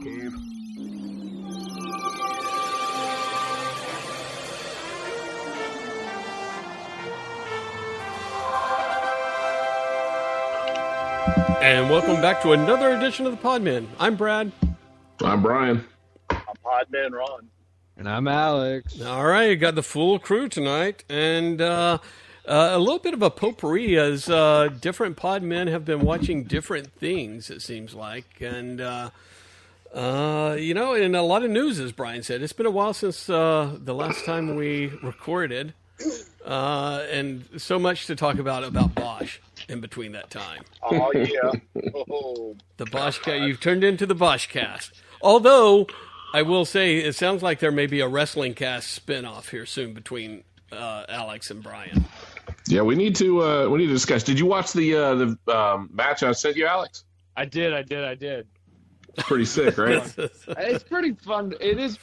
Cave. And welcome back to another edition of the Podman. I'm Brad. I'm Brian. I'm Podman Ron. And I'm Alex. All right, got the full crew tonight, and a little bit of a potpourri as different Podmen have been watching different things, it seems like. And, and a lot of news, as Brian said. It's been a while since the last time we recorded, and so much to talk about Bosch in between that time. Oh, yeah. Oh, the Bosch cast. You've turned into the Bosch cast. Although, I will say, it sounds like there may be a wrestling cast spin-off here soon between Alex and Brian. Yeah, we need to discuss. Did you watch the match I sent you, Alex? I did. It's pretty sick, right? It's pretty fun. It is.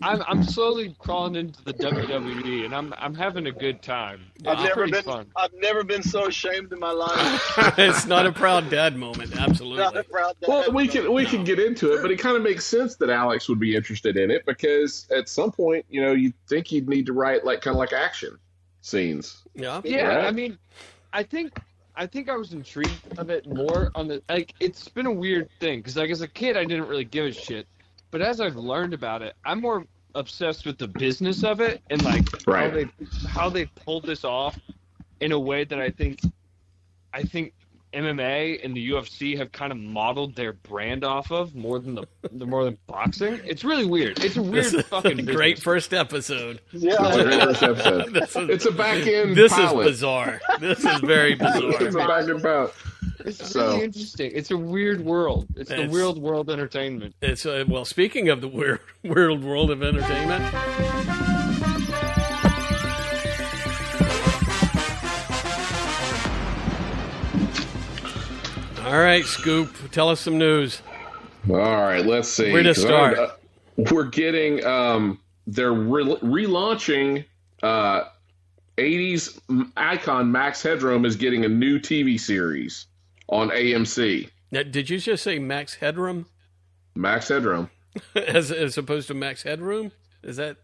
I'm slowly crawling into the WWE, and I'm having a good time. It's fun. I've never been so ashamed in my life. It's not a proud dad moment, absolutely. Not a proud dad Well, we moment. can get into it, but it kind of makes sense that Alex would be interested in it because at some point, you'd think you'd need to write kind of action scenes. Yeah. Yeah, Right? I mean, I think I was intrigued of it more on the It's been a weird thing because as a kid I didn't really give a shit, but as I've learned about it, I'm more obsessed with the business of it and Right. how they pulled this off in a way that I think MMA and the UFC have kind of modeled their brand off of more than boxing. It's really weird. It's a weird This is fucking a business. great first episode. It's a Yeah. great first episode. It's a back end. This pilot. is bizarre. This is very It's bizarre. a back end pilot. It's So- really interesting. It's a weird world. It's the weird world entertainment. It's well, speaking of the weird world of entertainment. All right, Scoop, tell us some news. All right, let's see. Where to start? We're getting they're relaunching 80s icon Max Headroom is getting a new TV series on AMC. Now, did you just say Max Headroom Max Headroom. as opposed to Max Headroom? Is that,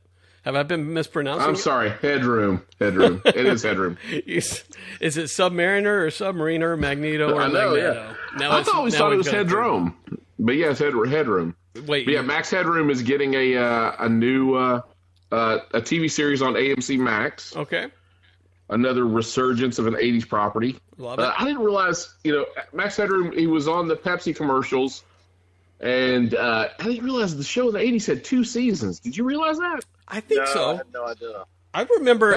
have I been mispronouncing I'm it? sorry, Headroom. It is Headroom. Is it Submariner or Submariner, Magneto or I know, Magneto? yeah. I always thought it was Headroom. But yeah, it's Headroom. Wait, But yeah, Max Headroom is getting a new a TV series on AMC Max. okay. Another resurgence of an 80s property. Love it. I didn't realize, Max Headroom, he was on the Pepsi commercials, and I didn't realize the show in the 80s had 2 seasons. Did you realize that? I think No, I so. had no idea. I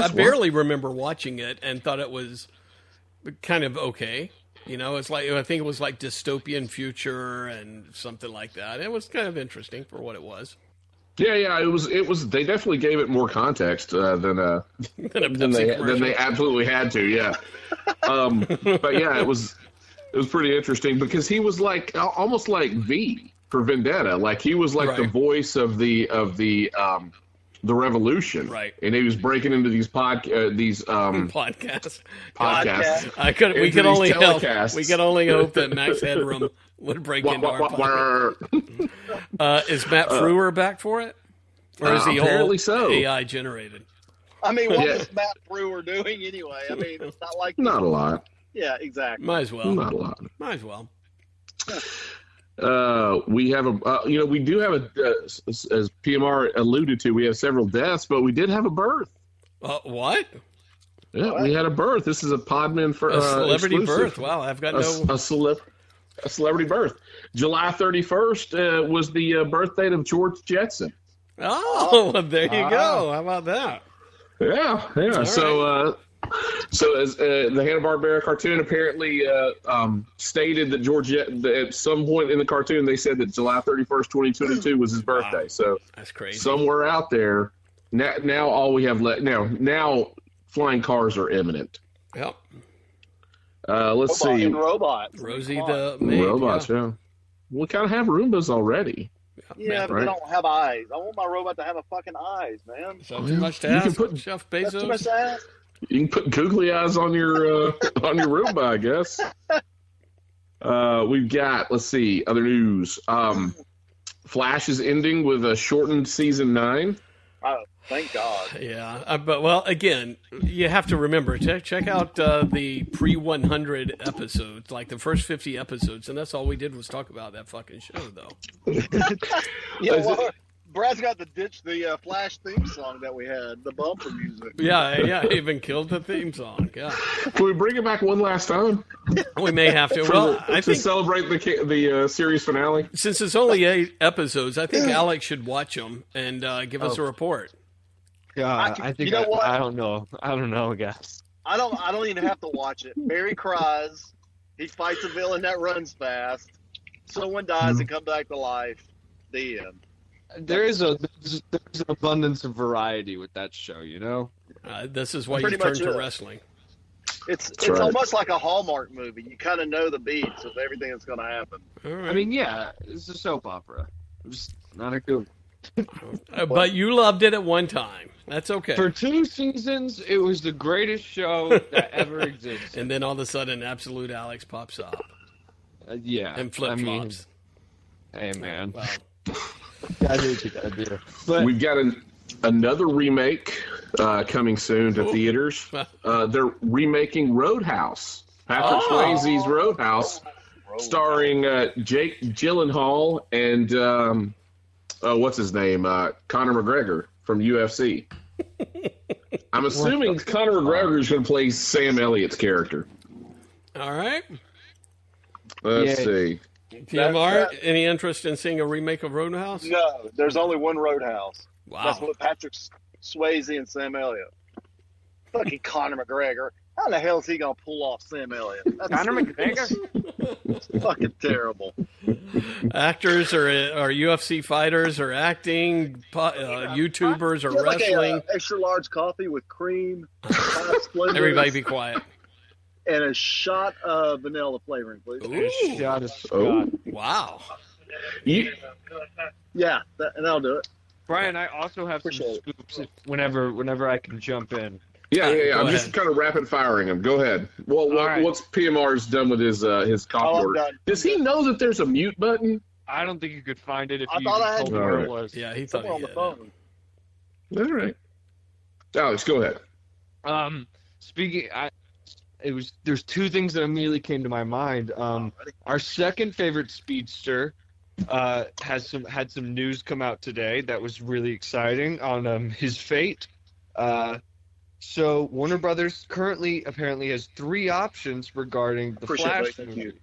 barely remember watching it and thought it was kind of okay. It's like, I think it was like dystopian future and something like that. It was kind of interesting for what it was. Yeah, it was. They definitely gave it more context than Than a Pepsi they commercial. absolutely had to. Yeah, but yeah, it was pretty interesting because he was like almost like V for Vendetta. Like he was like the Right. voice of the revolution, Right. And he was breaking into these Podcast. podcasts. We could only hope. telecasts. We could only hope that Max Headroom would break into our podcast. Is Matt Frewer back for it, or is he apparently all so. AI generated? I mean, what Yeah. was Matt Brewer doing anyway? I mean, it's not like... Not a lot. Yeah, exactly. Might as well. Not a lot. Might as well. We have we do have as PMR alluded to, we have several deaths, but we did have a birth. What? Yeah, we had a birth. This is a Podman for A celebrity exclusive. birth? Wow, I've got A no. celebrity birth. July 31st was the birth date of George Jetson. Oh, well, there you go. How about that? Yeah. So as the Hanna-Barbera cartoon apparently stated that at some point in the cartoon they said that July 31st, 2022 was his birthday. Wow. So That's crazy. somewhere out there, now all we have left now flying cars are imminent. Yep. Let's Robot see. and robots. Rosie Come on. the maid. Robots, yeah. We kind of have Roombas already. Yeah, but Right. they don't have eyes. I want my robot to have a fucking eyes, man. So too much to You can ask. put- Jeff That's too much Bezos. to ask. You can put googly eyes on your Roomba, I guess. We've got, let's see, other news. Flash is ending with a shortened season 9. Oh, thank God. Yeah, but well, again, you have to remember check out the pre-100 episodes, like the first 50 episodes, and that's all we did was talk about that fucking show, though. Yeah, well, Brad's got to ditch the Flash theme song that we had, the bumper music. Yeah, even killed the theme song. Yeah, Can we bring it back one last time? we may have to. Well, I to think celebrate the series finale. since it's only 8 episodes, I think Alex should watch them and give us a report. God, I think you know what? I don't know. I don't know, guys. I don't even have to watch it. Barry cries. He fights a villain that runs fast. Someone dies and comes back to life. The end. There's an abundance of variety with that show, you know? This is why you Pretty turn much to it. wrestling. It's right. almost like a Hallmark movie. You kind of know the beats of everything that's going to happen. All right. I mean, yeah, it's a soap opera. It's not a good. But you loved it at one time. That's okay. For 2 seasons, it was the greatest show that ever existed. And then all of a sudden, Absolute Alex pops up Yeah. and flip-flops. Hey, man. Wow. I knew what you gotta do. But We've got another remake coming soon to theaters. They're remaking Roadhouse. Patrick Swayze's Roadhouse, starring Jake Gyllenhaal and what's his name? Conor McGregor from UFC. I'm assuming Conor McGregor is going to play Sam Elliott's character. All right. Let's see. PMR, any interest in seeing a remake of Roadhouse? No, there's only one Roadhouse. Wow. That's what Patrick Swayze and Sam Elliott. Fucking Conor McGregor. How the hell is he going to pull off Sam Elliott? That's Conor McGregor? fucking terrible. Actors or UFC fighters or acting, YouTubers or Get like wrestling. a extra large coffee with cream, 5 Splendors, Everybody be quiet. and a shot of vanilla flavoring, please. Ooh. Shot of Scott. Oh. Wow. Yeah, that'll do it. Brian, I also have some Appreciate scoops whenever I can jump in. Yeah. Go I'm ahead. just kind of rapid firing him. Go ahead. Well, right. once PMR's done with his coffee I'm order, done. does he know that there's a mute button? I don't think you could find it if I you thought I had told me to. where Alright. it was. Yeah, he thought Somewhere on he the had it. phone. All right. Alex, go ahead. There's 2 things that immediately came to my mind. Our second favorite speedster had some news come out today that was really exciting on his fate. So Warner Brothers currently apparently has 3 options regarding the Appreciate Flash it. Thank movie. you.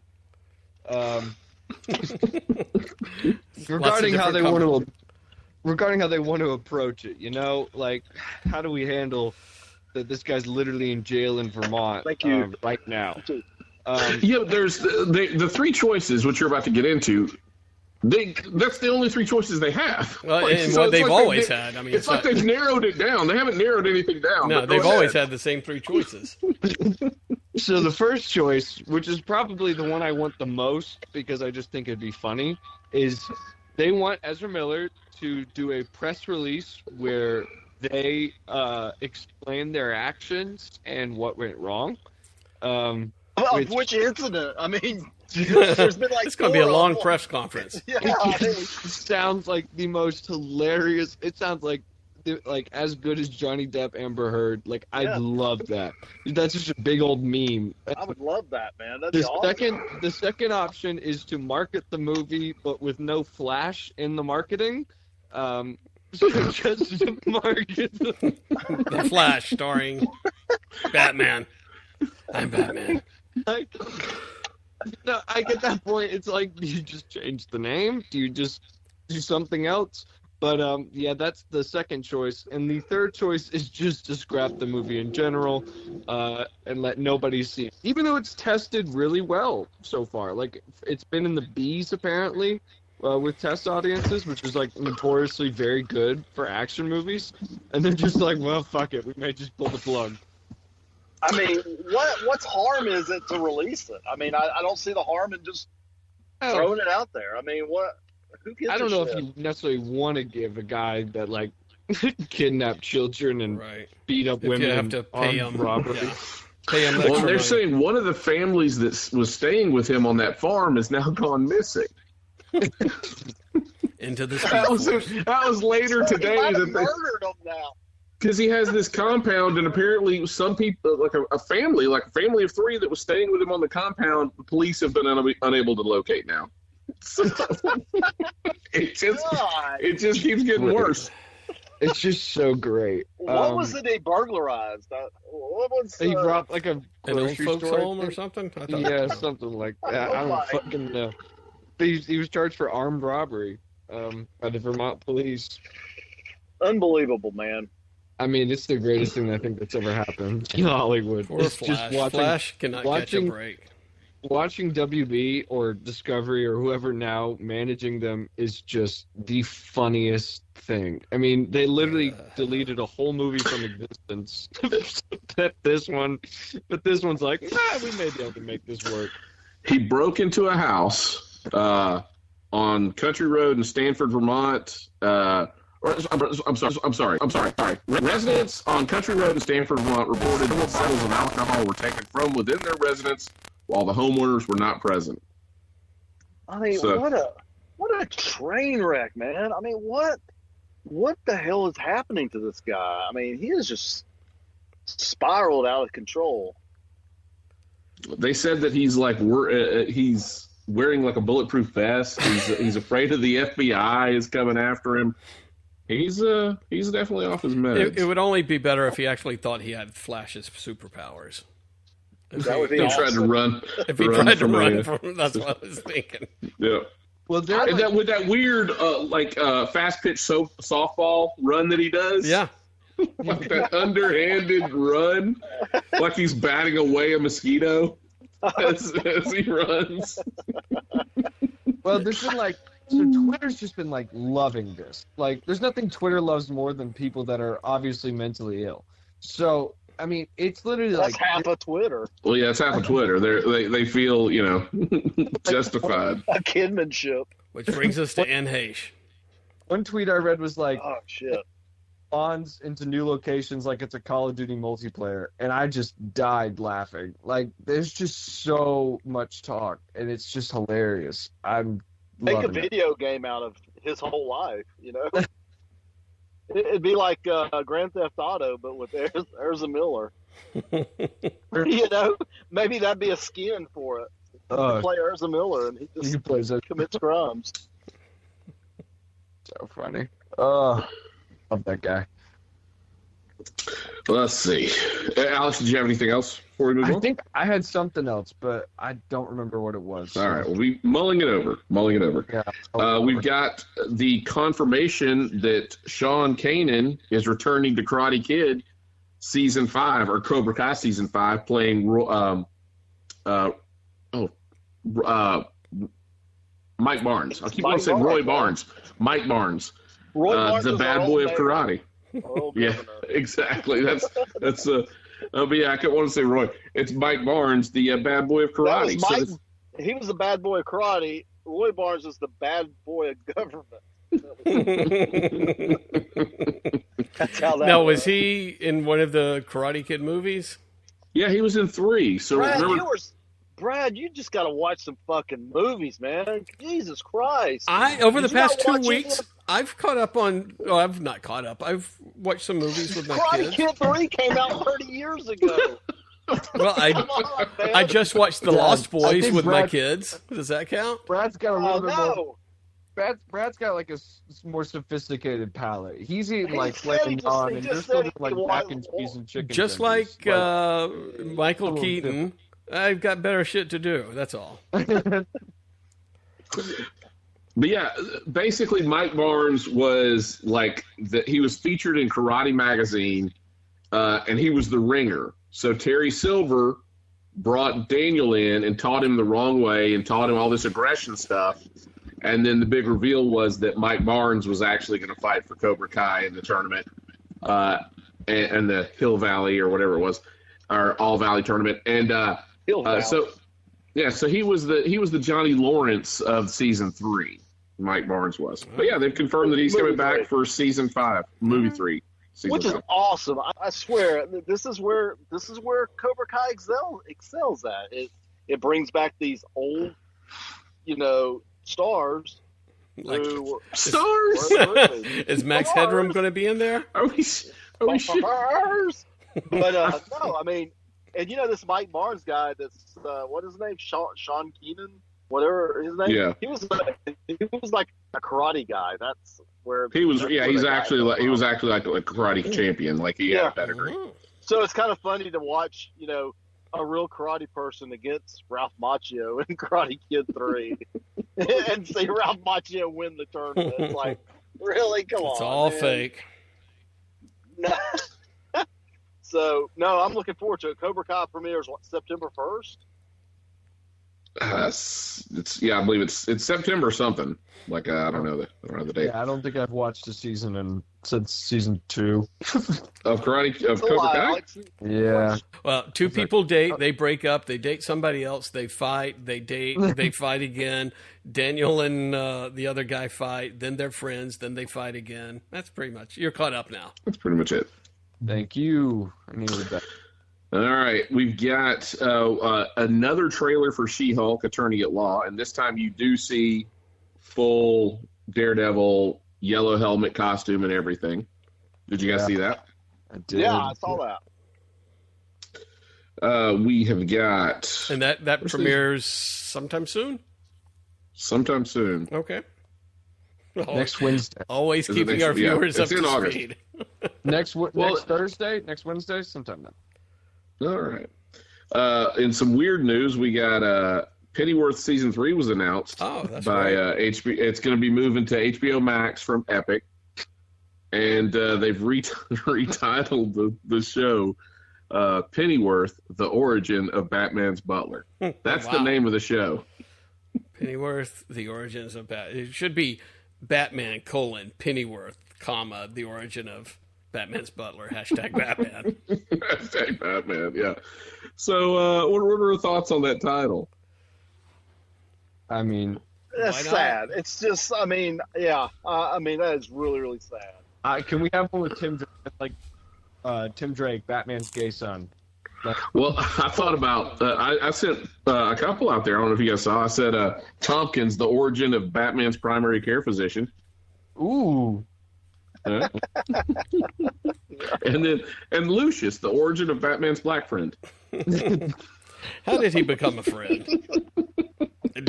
Regarding how they want different to approach it, you know, like how do we handle that this guy's literally in jail in Vermont Thank you. right now? Yeah, there's the 3 choices, which you're about to get into. That's the only 3 choices they have. Well, and so what it's they've like always had. I mean, it's like they've narrowed it down. They haven't narrowed anything down. no, but go they've always ahead. had the same 3 choices. So the first choice, which is probably the one I want the most because I just think it'd be funny, is they want Ezra Miller to do a press release where they explain their actions and what went wrong. Which incident? I mean, there's been like It's going to be a 4 long of them. press conference. Yeah, It sounds like the most hilarious. It sounds like as good as Johnny Depp Amber Heard. Like I'd Yeah. love that. That's just a big old meme. I would love that, man. That'd be awesome. The second option is to market the movie, but with no Flash in the marketing. So just to market The Flash starring Batman. I'm Batman. like, no, I get that point. It's like, do you just change the name? Do you just do something else? But yeah, that's the second choice. And the third choice is just to scrap the movie in general and let nobody see it. Even though it's tested really well so far. Like, it's been in the B's, apparently, with test audiences, which is, like, notoriously very good for action movies. And they're just like, well, fuck it. We may just pull the plug. I mean, what's harm is it to release it? I mean, I don't see the harm in just throwing it out there. I mean, what? Who gives I don't a know shit? if you necessarily want to give a guy that, like, kidnapped children and Right. beat up If women you have to and pay armed him. robbery. Yeah. Pay him Well, extra they're money. saying one of the families that was staying with him on that farm is now gone missing. And into the that was later today. He murdered him now. Because he has this compound, and apparently some people, like a family of three that was staying with him on the compound, the police have been unable to locate now. So, it just keeps getting worse. It's just so great. What was it they burglarized? What was he robbed like a an old grocery folks store home or something? I thought, Yeah, something like that. I don't fucking know. But he was charged for armed robbery by the Vermont police. Unbelievable, man. I mean, it's the greatest thing I think that's ever happened in Hollywood. Poor Flash. Flash cannot catch a break. Watching WB or Discovery or whoever now managing them is just the funniest thing. I mean, they literally deleted a whole movie from existence. But this one's like, we may be able to make this work. He broke into a house on Country Road in Stanford, Vermont. I'm sorry. Residents on Country Road in Stanford, Vermont reported that bottles of alcohol were taken from within their residence while the homeowners were not present. I mean, what a train wreck, man. I mean, what the hell is happening to this guy? I mean, he is just spiraled out of control. They said that he's like he's wearing like a bulletproof vest. He's afraid of the FBI is coming after him. He's definitely off his meds. It would only be better if he actually thought he had Flash's superpowers. That would be he tried to run. If he tried to run from him, that's what I was thinking. Yeah. Well, with that weird fast pitch softball run that he does. Yeah. Like that underhanded run, like he's batting away a mosquito as he runs. Well, there's been Twitter's just been loving this. There's nothing Twitter loves more than people that are obviously mentally ill. So, I mean, it's literally that's half of Twitter. Well, yeah, it's half of Twitter. They feel justified. A kinship. Which brings us to N. Heche. One tweet I read was "Oh shit." Spawns into new locations like it's a Call of Duty multiplayer, and I just died laughing. There's just so much talk, and it's just hilarious. I'm make a video game out of his whole life, It'd be like Grand Theft Auto, but with Ezra Miller. Maybe that'd be a skin for it. Play Ezra Miller, and he just commits crimes. So funny. Love that guy. Let's see. Alex, did you have anything else before we move on? I think I had something else, but I don't remember what it was. All right. Well, we mulling it over. Yeah. We've got the confirmation that Sean Kanan is returning to Karate Kid season 5 or Cobra Kai season 5, playing Mike Barnes. I keep wanting to say Roy Barnes. Mike Barnes. Roy Barnes, the bad boy of karate. Yeah, exactly. That's but yeah, I couldn't want to say Roy. It's Mike Barnes, the bad boy of karate. He was the bad boy of karate. Roy Barnes is the bad boy of government. That's how that. Now, was he in one of the Karate Kid movies? Yeah, he was in 3. So Brad, you just got to watch some fucking movies, man. Jesus Christ! Over the past 2 weeks, I've caught up on. Oh, I've not caught up. I've watched some movies with my Karate kids. Kid 3 came out 30 years ago. Well, I just watched The Lost Boys with my kids. Does that count? Brad's got a little bit more. Brad's got a more sophisticated palate. He's eating flaming on, and you're still doing mac and cheese and chicken. Just like Michael Keaton. I've got better shit to do. That's all. But yeah, basically, Mike Barnes was he was featured in Karate Magazine, and he was the ringer. So Terry Silver brought Daniel in and taught him the wrong way and taught him all this aggression stuff. And then the big reveal was that Mike Barnes was actually going to fight for Cobra Kai in the tournament, and the Hill Valley or whatever it was, or All Valley tournament. And so he was the Johnny Lawrence of season 3. Mike Barnes was. But yeah, they've confirmed that he's coming back for season 5, movie 3. Which is awesome. I swear, this is where Cobra Kai excels at. It brings back these old, stars Like, Stars. Is Max Headroom going to be in there? Are we sure? But no, I mean, and this Mike Barnes guy. That's what is his name? Sean Keenan, whatever his name. Yeah. He was like a karate guy. That's where he was. Yeah, he was actually like a karate champion. Like he had a pedigree. So it's kind of funny to watch, a real karate person against Ralph Macchio in Karate Kid 3 and see Ralph Macchio win the tournament. It's like, really? Come on. It's all man. fake. No. So, no, I'm looking forward to it. Cobra Kai premieres, September 1st? I believe it's September something. Like I don't know the date. Yeah, I don't think I've watched a season since season 2 of Cobra Kai. Yeah. Well, two people date, they break up, they date somebody else, they fight, they date, they fight again. Daniel and the other guy fight, then they're friends, then they fight again. That's pretty much. You're caught up now. That's pretty much it. Thank you. I needed that. All right, we've got another trailer for She-Hulk, Attorney at Law, and this time you do see full Daredevil yellow helmet costume and everything. Did you guys see that? I did. Yeah, I saw that. We have got... And that premieres sometime soon? Sometime soon. Okay. Next Wednesday. Always keeping our viewers up to speed. Next Thursday? Next Wednesday? Sometime then. All right. In some weird news, we got Pennyworth season 3 was announced by HBO. It's going to be moving to HBO Max from Epic, and they've retitled the show Pennyworth: The Origin of Batman's Butler. That's the name of the show. Pennyworth: The Origins of Batman. It should be Batman: Pennyworth, the origin of Batman's butler. #Batman. #Batman. Yeah. So, what are the thoughts on that title? I mean, that's sad. It's just, I mean, that is really, really sad. Can we have one with Tim Drake, Tim Drake, Batman's gay son? Well, I thought about. I sent a couple out there. I don't know if you guys saw. I said Tompkins, the origin of Batman's primary care physician. Ooh. and Lucius, the origin of Batman's black friend. How did he become a friend? How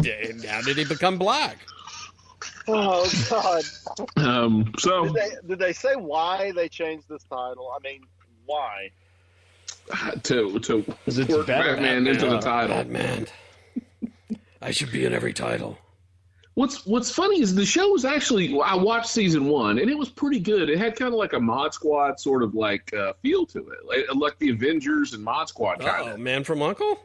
did he become black? Oh God! So did they say why they changed this title? I mean, why? To work Batman into the title. Batman. I should be in every title. What's funny is the show was actually, I watched season 1 and it was pretty good. It had kind of like a Mod Squad sort of like feel to it, like the Avengers and Mod Squad kind of. Man from U.N.C.L.E.?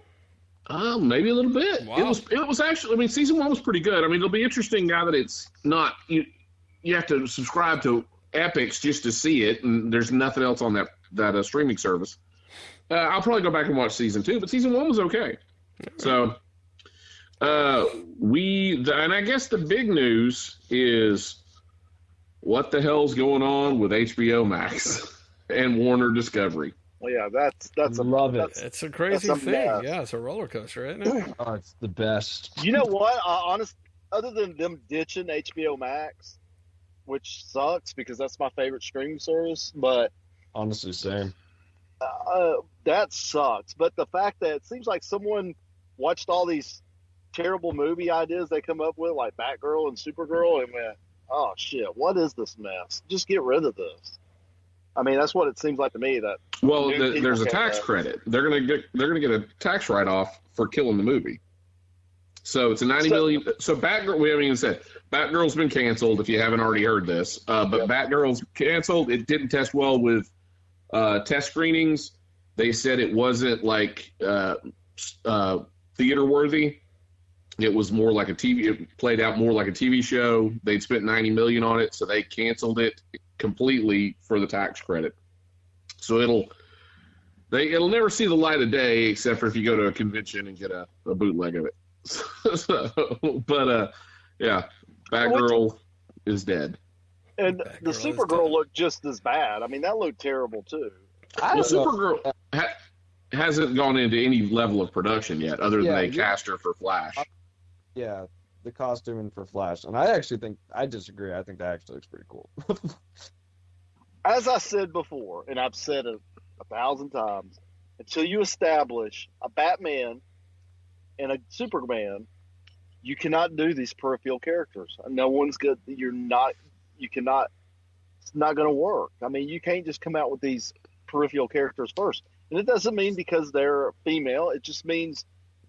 Maybe a little bit. Wow. It was actually. I mean, season 1 was pretty good. I mean, it'll be interesting now that it's not. You have to subscribe to Epix just to see it, and there's nothing else on that streaming service. I'll probably go back and watch season 2, but season 1 was okay. So. And I guess the big news is what the hell's going on with HBO Max and Warner Discovery. Well, yeah, that's love it. It's a crazy thing. Mess. Yeah, it's a roller coaster, isn't it? Oh, it's the best. You know what? Honestly, other than them ditching HBO Max, which sucks because that's my favorite streaming service, but honestly, same. That sucks. But the fact that it seems like someone watched all these terrible movie ideas they come up with, like Batgirl and Supergirl, and went, "Oh shit, what is this mess? Just get rid of this." I mean, that's what it seems like to me. That there's a tax credit. They're gonna get a tax write off for killing the movie. So it's a $90 million. So Batgirl, we haven't even said Batgirl's been canceled. If you haven't already heard this, but Batgirl's canceled. It didn't test well with test screenings. They said it wasn't like theater worthy. It was more like it played out more like a TV show. They'd spent $90 million on it, so they canceled it completely for the tax credit. So it'll never see the light of day except for if you go to a convention and get a bootleg of it. Yeah, Batgirl is dead. And the Supergirl looked just as bad. I mean, that looked terrible too. Supergirl hasn't gone into any level of production yet, other than they cast her for Flash. Yeah, the costuming for Flash, and I disagree. I think that actually looks pretty cool. As I said before, and I've said it 1,000 times, until you establish a Batman and a Superman, you cannot do these peripheral characters. No one's good. You cannot. It's not going to work. I mean, you can't just come out with these peripheral characters first. And it doesn't mean because they're female. It just means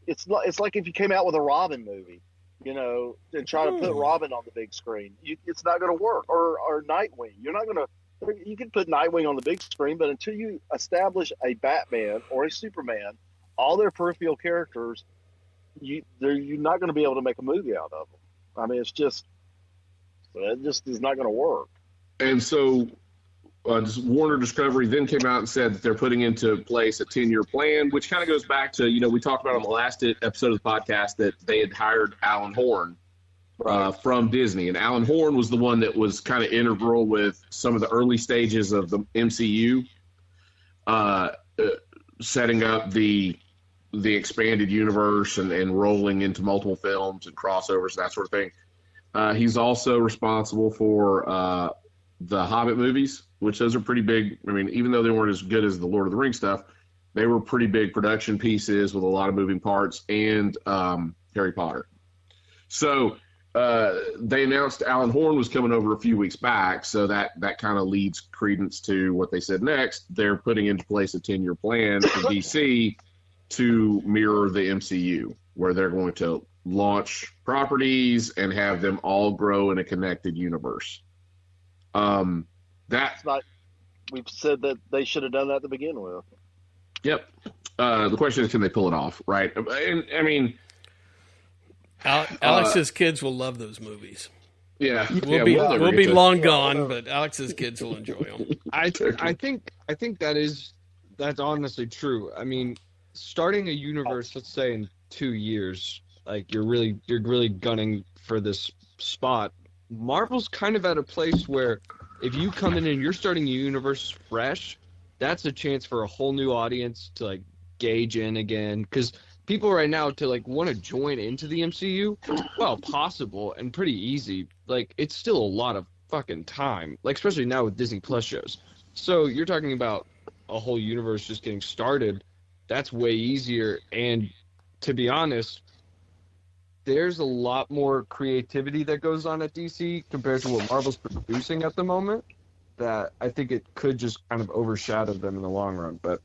it's like if you came out with a Robin movie, and try to put Robin on the big screen. It's not going to work. Or Nightwing. You're not going to. You can put Nightwing on the big screen, but until you establish a Batman or a Superman, all their peripheral characters, you're not going to be able to make a movie out of them. I mean, it just is not going to work. And so Warner Discovery then came out and said that they're putting into place a 10-year plan, which kind of goes back to, we talked about on the last episode of the podcast that they had hired Alan Horn from Disney. And Alan Horn was the one that was kind of integral with some of the early stages of the MCU, setting up the expanded universe and rolling into multiple films and crossovers, that sort of thing. He's also responsible for the Hobbit movies, which those are pretty big. I mean, even though they weren't as good as the Lord of the Rings stuff, they were pretty big production pieces with a lot of moving parts, and Harry Potter. So they announced Alan Horn was coming over a few weeks back, so that kind of leads credence to what they said next. They're putting into place a 10-year plan for DC to mirror the MCU, where they're going to launch properties and have them all grow in a connected universe. We've said that they should have done that to begin with. Yep. The question is, can they pull it off? Right. And I mean, Alex's kids will love those movies. Yeah. We'll be long gone, but Alex's kids will enjoy them. I think that's honestly true. I mean, starting a universe, let's say in 2 years, like you're really gunning for this spot. Marvel's kind of at a place where if you come in and you're starting a universe fresh, that's a chance for a whole new audience to like gauge in again. Because people right now to like want to join into the MCU, well, possible and pretty easy. Like it's still a lot of fucking time, like especially now with Disney Plus shows. So you're talking about a whole universe just getting started. That's way easier. And to be honest, there's a lot more creativity that goes on at DC compared to what Marvel's producing at the moment, that I think it could just kind of overshadow them in the long run. But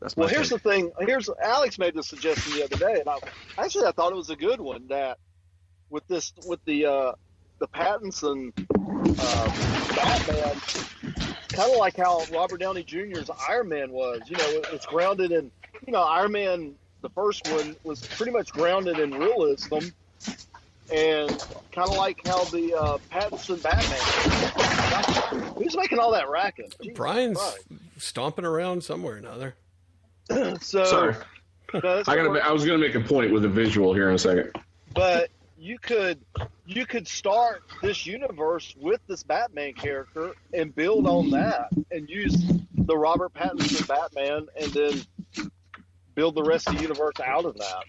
that's my here's the thing. Alex made the suggestion the other day, and I thought it was a good one, that with the Pattinson Batman, kind of like how Robert Downey Jr.'s Iron Man was. It's grounded in Iron Man. The first one was pretty much grounded in realism, and kind of like how the Pattinson Batman. Who's making all that racket? Jesus Brian's stomping around somewhere or another. Sorry. I was going to make a point with a visual here in a second. But you could start this universe with this Batman character and build on that, and use the Robert Pattinson Batman, and then build the rest of the universe out of that.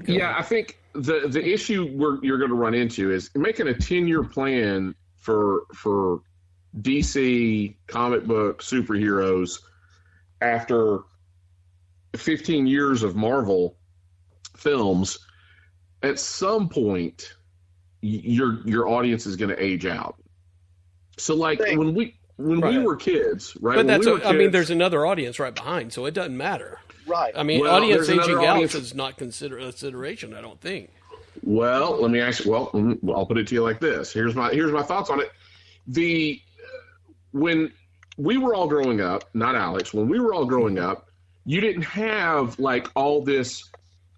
I think the issue you're going to run into is making a 10-year plan for DC comic book superheroes after 15 years of Marvel films. At some point, your audience is going to age out. So, like when we were kids, right? But there's another audience right behind, so it doesn't matter. Right. I mean, audience aging out is not consideration, I don't think. Well, let me ask you. Well, I'll put it to you like this. Here's my thoughts on it. When we were all growing up, not Alex, when we were all growing up, you didn't have like all this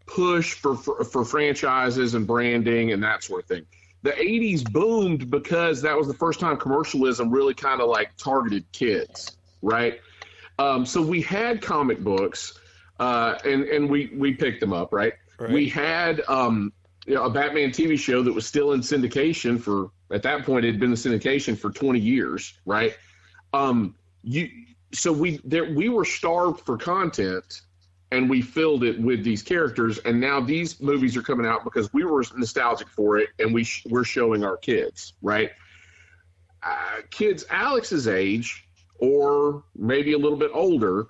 push for franchises and branding and that sort of thing. The 80s boomed because that was the first time commercialism really kind of like targeted kids, right? So we had comic books, and we picked them up, right? We had a Batman TV show that was still in syndication at that point, it had been in syndication for 20 years, right? So we were starved for content and we filled it with these characters, and now these movies are coming out because we were nostalgic for it, and we're showing our kids, right? Kids Alex's age, or maybe a little bit older,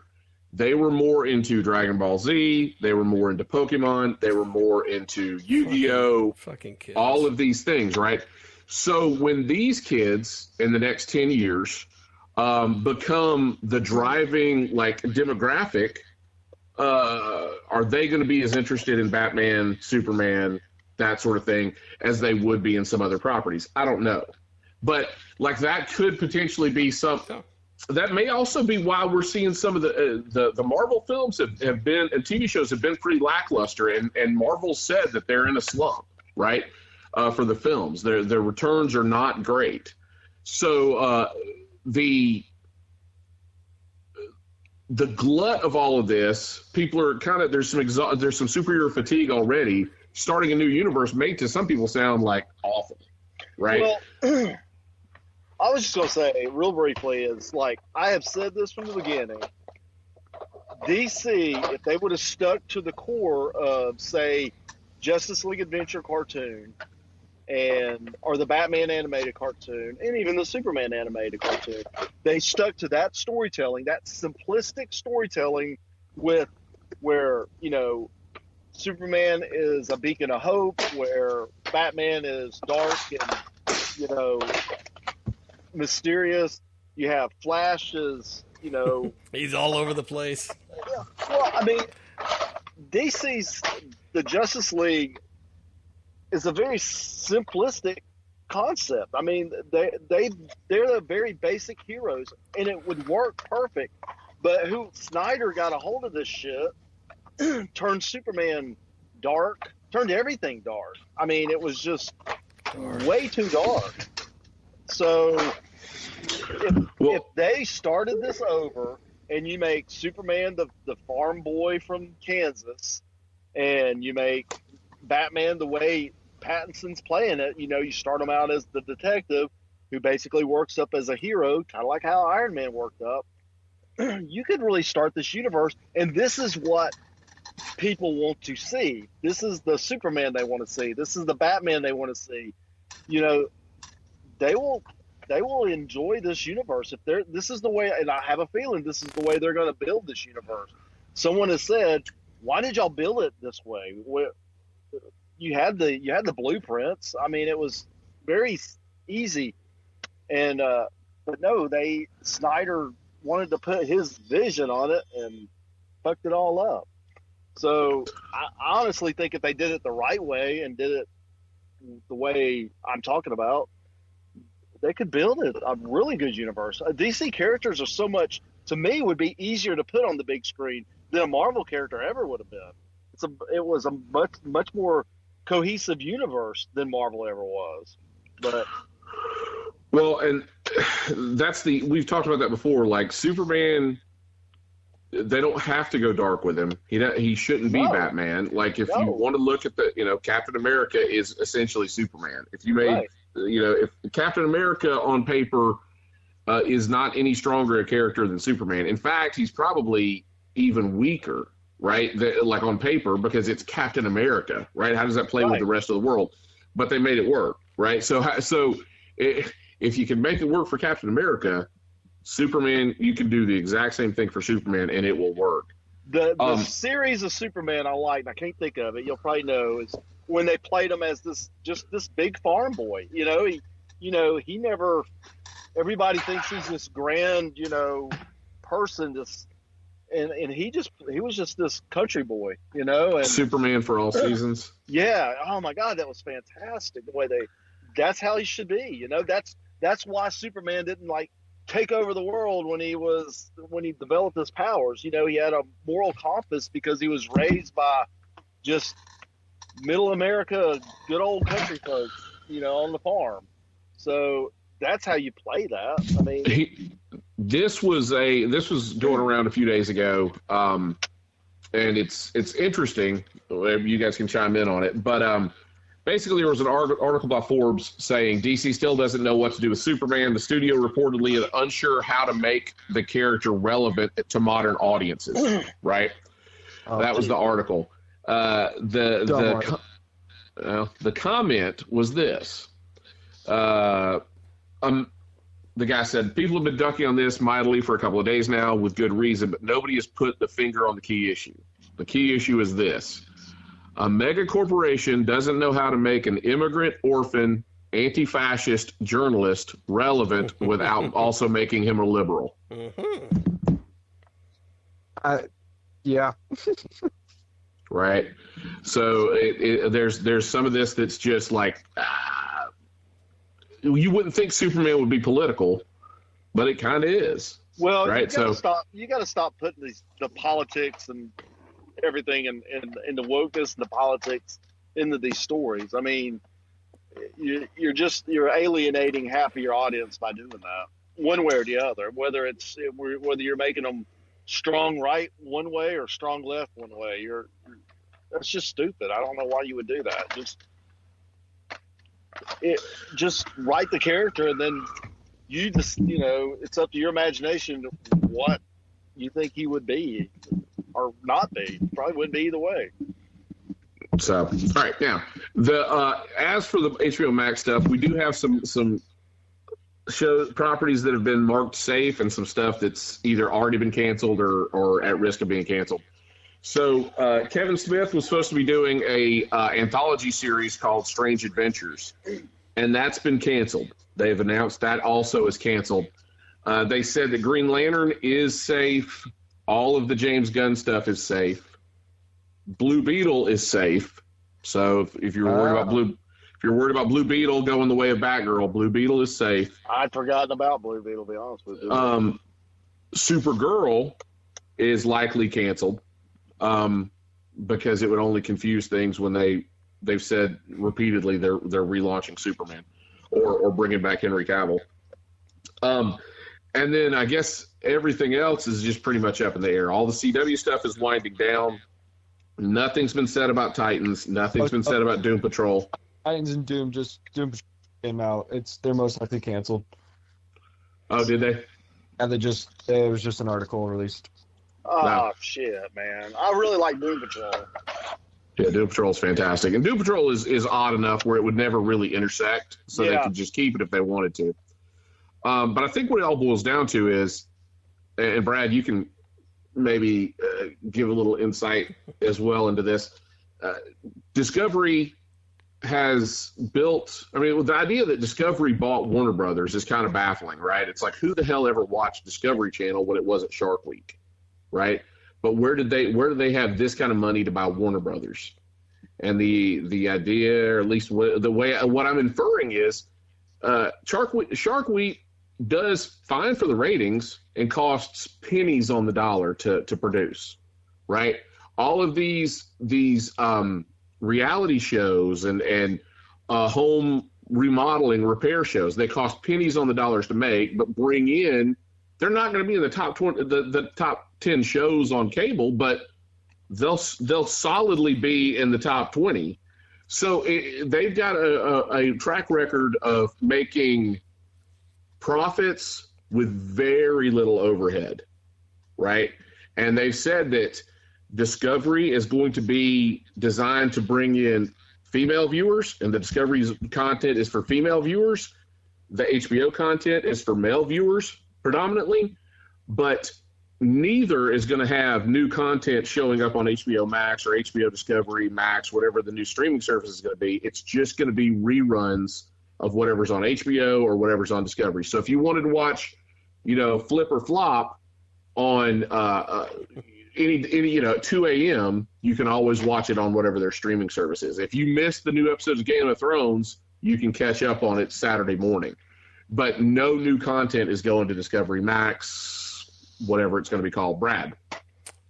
they were more into Dragon Ball Z, they were more into Pokemon, they were more into Yu-Gi-Oh, fucking kids. All of these things, right? So when these kids in the next 10 years become the driving demographic, are they going to be as interested in Batman, Superman, that sort of thing as they would be in some other properties? I don't know. But that could potentially be something. That may also be why we're seeing some of the Marvel films have been, and TV shows have been pretty lackluster, and Marvel said that they're in a slump, right? For the films, their returns are not great. So the glut of all of this, people are kind of there's some superhero fatigue already. Starting a new universe made to some people sound like awful, right? Well, I was just going to say, real briefly, is I have said this from the beginning. DC, if they would have stuck to the core of, say, Justice League Adventure cartoon, or the Batman animated cartoon, and even the Superman animated cartoon, they stuck to that storytelling, that simplistic storytelling, where Superman is a beacon of hope, where Batman is dark and mysterious. You have Flash as he's all over the place. Yeah. Well, I mean, DC's the Justice League is a very simplistic concept. I mean, they're the very basic heroes, and it would work perfect. But Snyder got a hold of this shit, turned Superman dark, turned everything dark. I mean, it was just way too dark. So if they started this over, and you make Superman the farm boy from Kansas, and you make Batman the way Pattinson's playing it, you start him out as the detective who basically works up as a hero, kind of like how Iron Man worked up. You could really start this universe, and this is what people want to see. This is the Superman they want to see. This is the Batman they want to see. They will enjoy this universe this is the way, and I have a feeling this is the way they're going to build this universe. Someone has said, "Why did y'all build it this way? You had the blueprints. I mean, it was very easy." And but no, Snyder wanted to put his vision on it and fucked it all up. So I honestly think if they did it the right way and did it the way I'm talking about, they could build a really good universe. DC characters are so much, to me, would be easier to put on the big screen than a Marvel character ever would have been. It was a much more cohesive universe than Marvel ever was. But and we've talked about that before. Superman, they don't have to go dark with him. He shouldn't be Batman. If you want to look at Captain America is essentially Superman. If you made if Captain America on paper is not any stronger a character than Superman. In fact, he's probably even weaker, right? On paper, because it's Captain America, right? How does that play with the rest of the world? But they made it work, right? So if you can make it work for Captain America, Superman, you can do the exact same thing for Superman, and it will work. The series of Superman I like, and I can't think of it, you'll probably know, is when they played him as this big farm boy. He never, everybody thinks he's this grand, person, and he was just this country boy, and Superman for all seasons. Yeah. Oh my God, that was fantastic. The way that's how he should be. That's why Superman didn't take over the world when he developed his powers. He had a moral compass because he was raised by just middle America, good old country folks, on the farm. So that's how you play that. I mean, this was going around a few days ago, and it's interesting. You guys can chime in on it, but basically there was an article by Forbes saying DC still doesn't know what to do with Superman. The studio reportedly is unsure how to make the character relevant to modern audiences. Right. That was the article. The comment was this. The guy said, people have been ducking on this mightily for a couple of days now with good reason, but nobody has put the finger on the key issue. The key issue is this. A mega corporation doesn't know how to make an immigrant, orphan, anti-fascist journalist relevant without also making him a liberal. Yeah. Right. So there's some of this that's just like, you wouldn't think Superman would be political, but it kind of is. Well, right. You got to stop putting the politics and everything and the wokeness and the politics into these stories. I mean, you're alienating half of your audience by doing that, one way or the other. Whether you're making them strong right one way or strong left one way, that's just stupid. I don't know why you would do that. Just write the character, and then you just, it's up to your imagination what you think he would be or not be. Probably wouldn't be either way. So, all right, now as for the HBO Max stuff, we do have some show properties that have been marked safe, and some stuff that's either already been canceled or at risk of being canceled. So Kevin Smith was supposed to be doing a anthology series called Strange Adventures, and that's been canceled. They've announced that also is canceled. They said that Green Lantern is safe. All of the James Gunn stuff is safe. Blue Beetle is safe. So if you're worried about Blue Beetle going the way of Batgirl, Blue Beetle is safe. I'd forgotten about Blue Beetle, to be honest with you. Supergirl is likely canceled. Because it would only confuse things when they've said repeatedly they're relaunching Superman or bringing back Henry Cavill. And then I guess everything else is just pretty much up in the air. All the CW stuff is winding down. Nothing's been said about Titans. Nothing's been said about Doom Patrol. Titans and Doom Patrol came out. They're most likely canceled. Oh, did they? And it was just an article released. Oh, no. Shit, man. I really like Doom Patrol. Yeah, Doom Patrol is fantastic. And Doom Patrol is odd enough where it would never really intersect, so they could just keep it if they wanted to. But I think what it all boils down to is, and Brad, you can maybe give a little insight as well into this. Discovery has built, the idea that Discovery bought Warner Brothers is kind of baffling, right? It's like, who the hell ever watched Discovery Channel when it wasn't Shark Week? Right, but where did they have this kind of money to buy Warner Brothers? And the idea, or at least what I'm inferring is, Shark Week does fine for the ratings and costs pennies on the dollar to produce, right? All of these reality shows and home remodeling repair shows, they cost pennies on the dollars to make, but bring in. They're not going to be in the top 20, the top 10 shows on cable, but they'll solidly be in the top 20. So they've got a track record of making profits with very little overhead, right? And they've said that Discovery is going to be designed to bring in female viewers, and the Discovery's content is for female viewers. The HBO content is for male viewers predominantly, but neither is going to have new content showing up on HBO Max or HBO Discovery Max, whatever the new streaming service is going to be. It's just going to be reruns of whatever's on HBO or whatever's on Discovery. So if you wanted to watch, Flip or Flop on any 2 a.m., you can always watch it on whatever their streaming service is. If you missed the new episodes of Game of Thrones, you can catch up on it Saturday morning. But no new content is going to Discovery Max, whatever it's going to be called. Brad,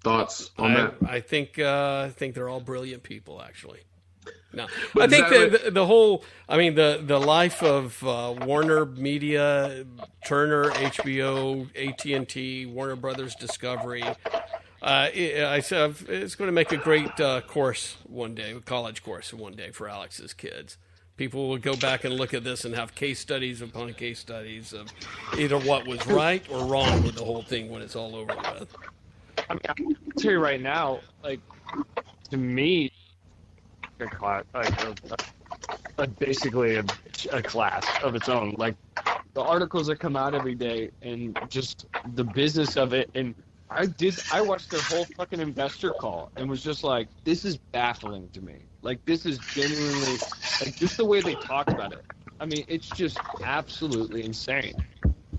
thoughts on that? I think they're all brilliant people, actually. No, but I think the whole, the life of Warner Media, Turner, HBO, AT&T, Warner Brothers, Discovery. I said it's going to make a great course one day, a college course one day for Alex's kids. People will go back and look at this and have case studies upon case studies of either what was right or wrong with the whole thing when it's all over with. I mean, I'll tell you right now, like, to me, basically a class of its own. Like, the articles that come out every day and just the business of it. And I watched their whole fucking investor call and was just like, this is baffling to me. Like, this is genuinely, like, just the way they talk about it. I mean, it's just absolutely insane.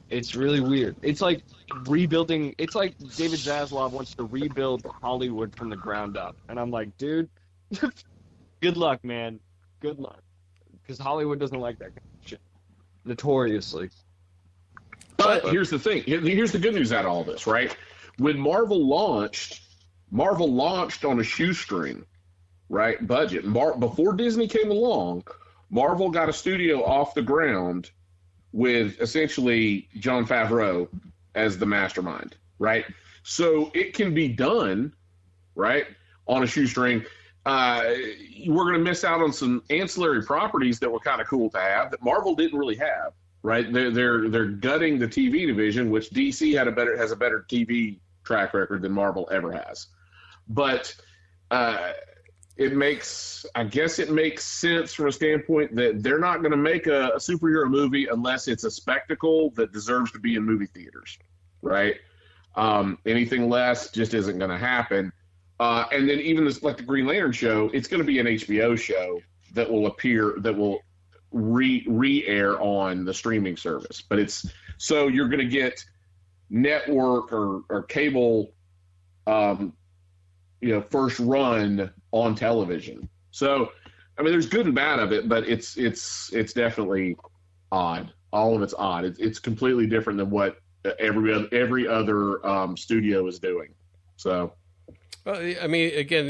It's really weird. It's like rebuilding. It's like David Zaslav wants to rebuild Hollywood from the ground up. And I'm like, dude, good luck, man. Good luck. Because Hollywood doesn't like that kind of shit. Notoriously. But here's the thing. Here's the good news out of all this, right? When Marvel launched on a shoestring, right, budget. Before Disney came along, Marvel got a studio off the ground with essentially Jon Favreau as the mastermind, right? So it can be done, right, on a shoestring. We're going to miss out on some ancillary properties that were kind of cool to have that Marvel didn't really have, right? They're gutting the TV division, which DC has a better TV track record than Marvel ever has. But it makes sense from a standpoint that they're not going to make a superhero movie unless it's a spectacle that deserves to be in movie theaters, right? Anything less just isn't going to happen. And then even like the Green Lantern show, it's going to be an HBO show that will re-air on the streaming service. But so you're going to get network or cable, first run on television. So, I mean, there's good and bad of it, but it's definitely odd. All of it's odd. It's completely different than what every other studio is doing. So. Well, I mean, again,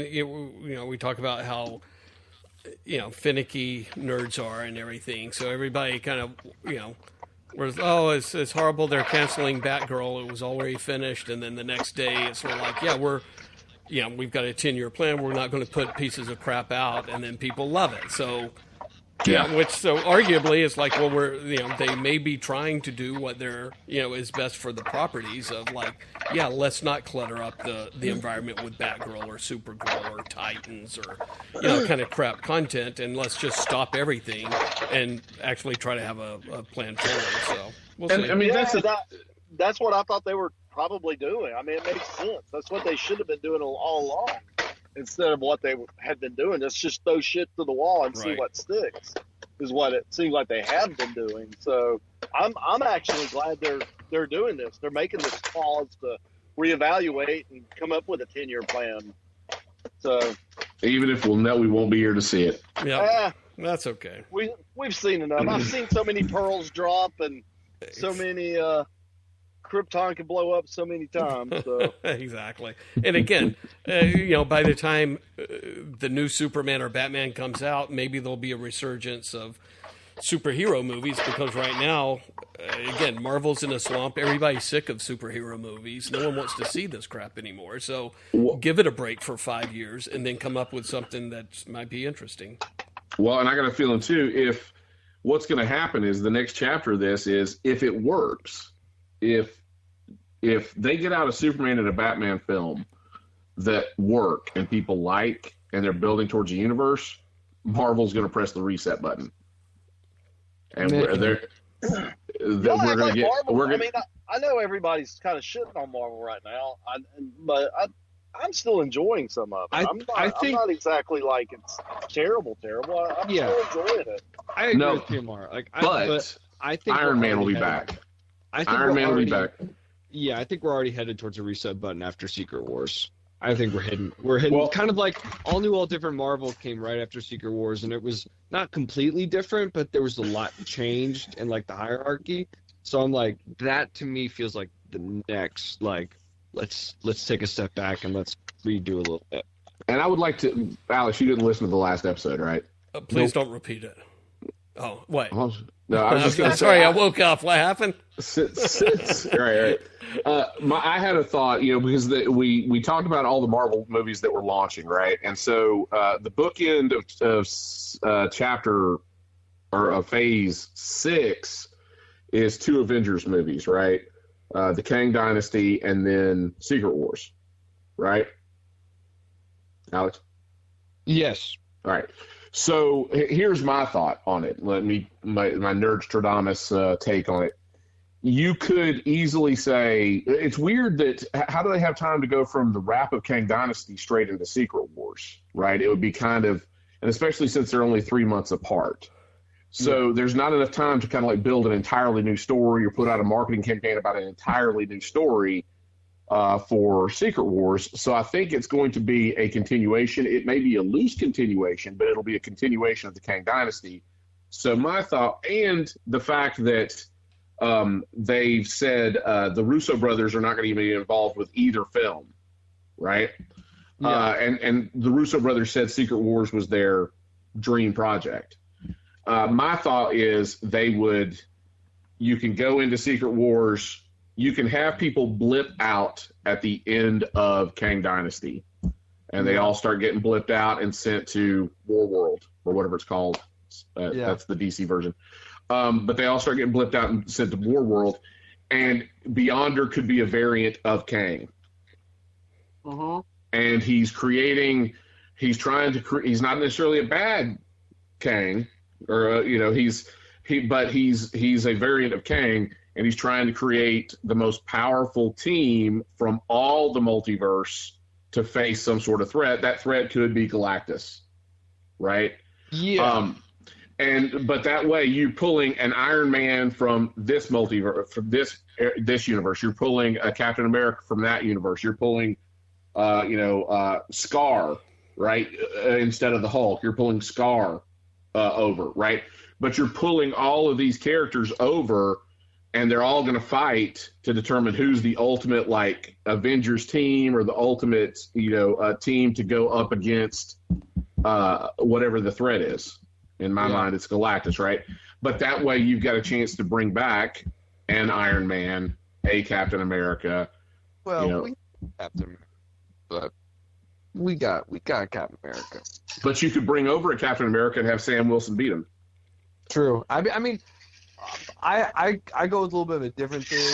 we talk about how, finicky nerds are and everything. So everybody kind of, it's horrible. They're canceling Batgirl. It was already finished. And then the next day it's sort of like, we've got a 10-year plan. We're not going to put pieces of crap out. And then people love it. So, so arguably it's like, well, they may be trying to do what is best for the properties of let's not clutter up the environment with Batgirl or Supergirl or Titans or, kind of crap content. And let's just stop everything and actually try to have a plan forward. So we'll see. I mean, that's what I thought they were probably doing. I mean, it makes sense. That's what they should have been doing all along. Instead of what they had been doing, let's just throw shit to the wall and see what sticks, is what it seems like they have been doing. So I'm actually glad they're doing this. They're making this pause to reevaluate and come up with a 10-year plan. So even if we won't be here to see it. Yeah, that's okay. We've seen enough. I've seen so many pearls drop and so many. Krypton can blow up so many times. So. Exactly. And again, by the time the new Superman or Batman comes out, maybe there'll be a resurgence of superhero movies because right now, again, Marvel's in a slump. Everybody's sick of superhero movies. No one wants to see this crap anymore. So give it a break for 5 years and then come up with something that might be interesting. Well, and I got a feeling too, if what's going to happen is the next chapter of this is if it works, if they get out a Superman and a Batman film that work and people like and they're building towards a universe, Marvel's going to press the reset button. And we're going to get. I know everybody's kind of shitting on Marvel right now, but I'm still enjoying some of it. I'm not exactly like it's terrible. I'm still enjoying it. I agree with you, Mark. But I think Iron Man will be back. Iron Man will be back. Yeah, I think we're already headed towards a reset button after Secret Wars. I think we're heading kind of like All New, All Different Marvel came right after Secret Wars, and it was not completely different, but there was a lot changed in like the hierarchy. So I'm like, that to me feels like the next, like, let's take a step back and let's redo a little bit. And I would like to, Alex, you didn't listen to the last episode, right? Please don't repeat it. Oh, what? No, I was just going to say. Sorry, I woke up. What happened? Right. I had a thought, because we talked about all the Marvel movies that were launching, right? And so the bookend of chapter or of phase 6 is 2 Avengers movies, right? The Kang Dynasty and then Secret Wars. right? Alex? Yes. All right. So here's my thought on it. My Nerdstradamus take on it. You could easily say it's weird that how do they have time to go from the wrap of Kang Dynasty straight into Secret Wars, right? It would be kind of, and especially since they're only 3 months apart. So there's not enough time to kind of like build an entirely new story or put out a marketing campaign about an entirely new story for Secret Wars. So I think it's going to be a continuation. It may be a loose continuation, but it'll be a continuation of the Kang Dynasty. So my thought, and the fact that they've said the Russo brothers are not going to be involved with either film, right? Yeah. And the Russo brothers said Secret Wars was their dream project. My thought is you can go into Secret Wars, you can have people blip out at the end of Kang Dynasty, and they all start getting blipped out and sent to War World or whatever it's called. That's the DC version. But they all start getting blipped out and sent to War World, and Beyonder could be a variant of Kang. And he's not necessarily a bad Kang, or he's a variant of Kang, and he's trying to create the most powerful team from all the multiverse to face some sort of threat. That threat could be Galactus, right? Yeah. But that way, you're pulling an Iron Man from this multiverse, from this universe. You're pulling a Captain America from that universe. You're pulling, Scar, right? Instead of the Hulk, you're pulling Scar over, right? But you're pulling all of these characters over, and they're all going to fight to determine who's the ultimate, like, Avengers team or the ultimate, team to go up against whatever the threat is. In my mind, it's Galactus, right? But that way, you've got a chance to bring back an Iron Man, a Captain America. Well, we Captain America, but we got Captain America. But you could bring over a Captain America and have Sam Wilson beat him. True. I mean, I go with a little bit of a different theory.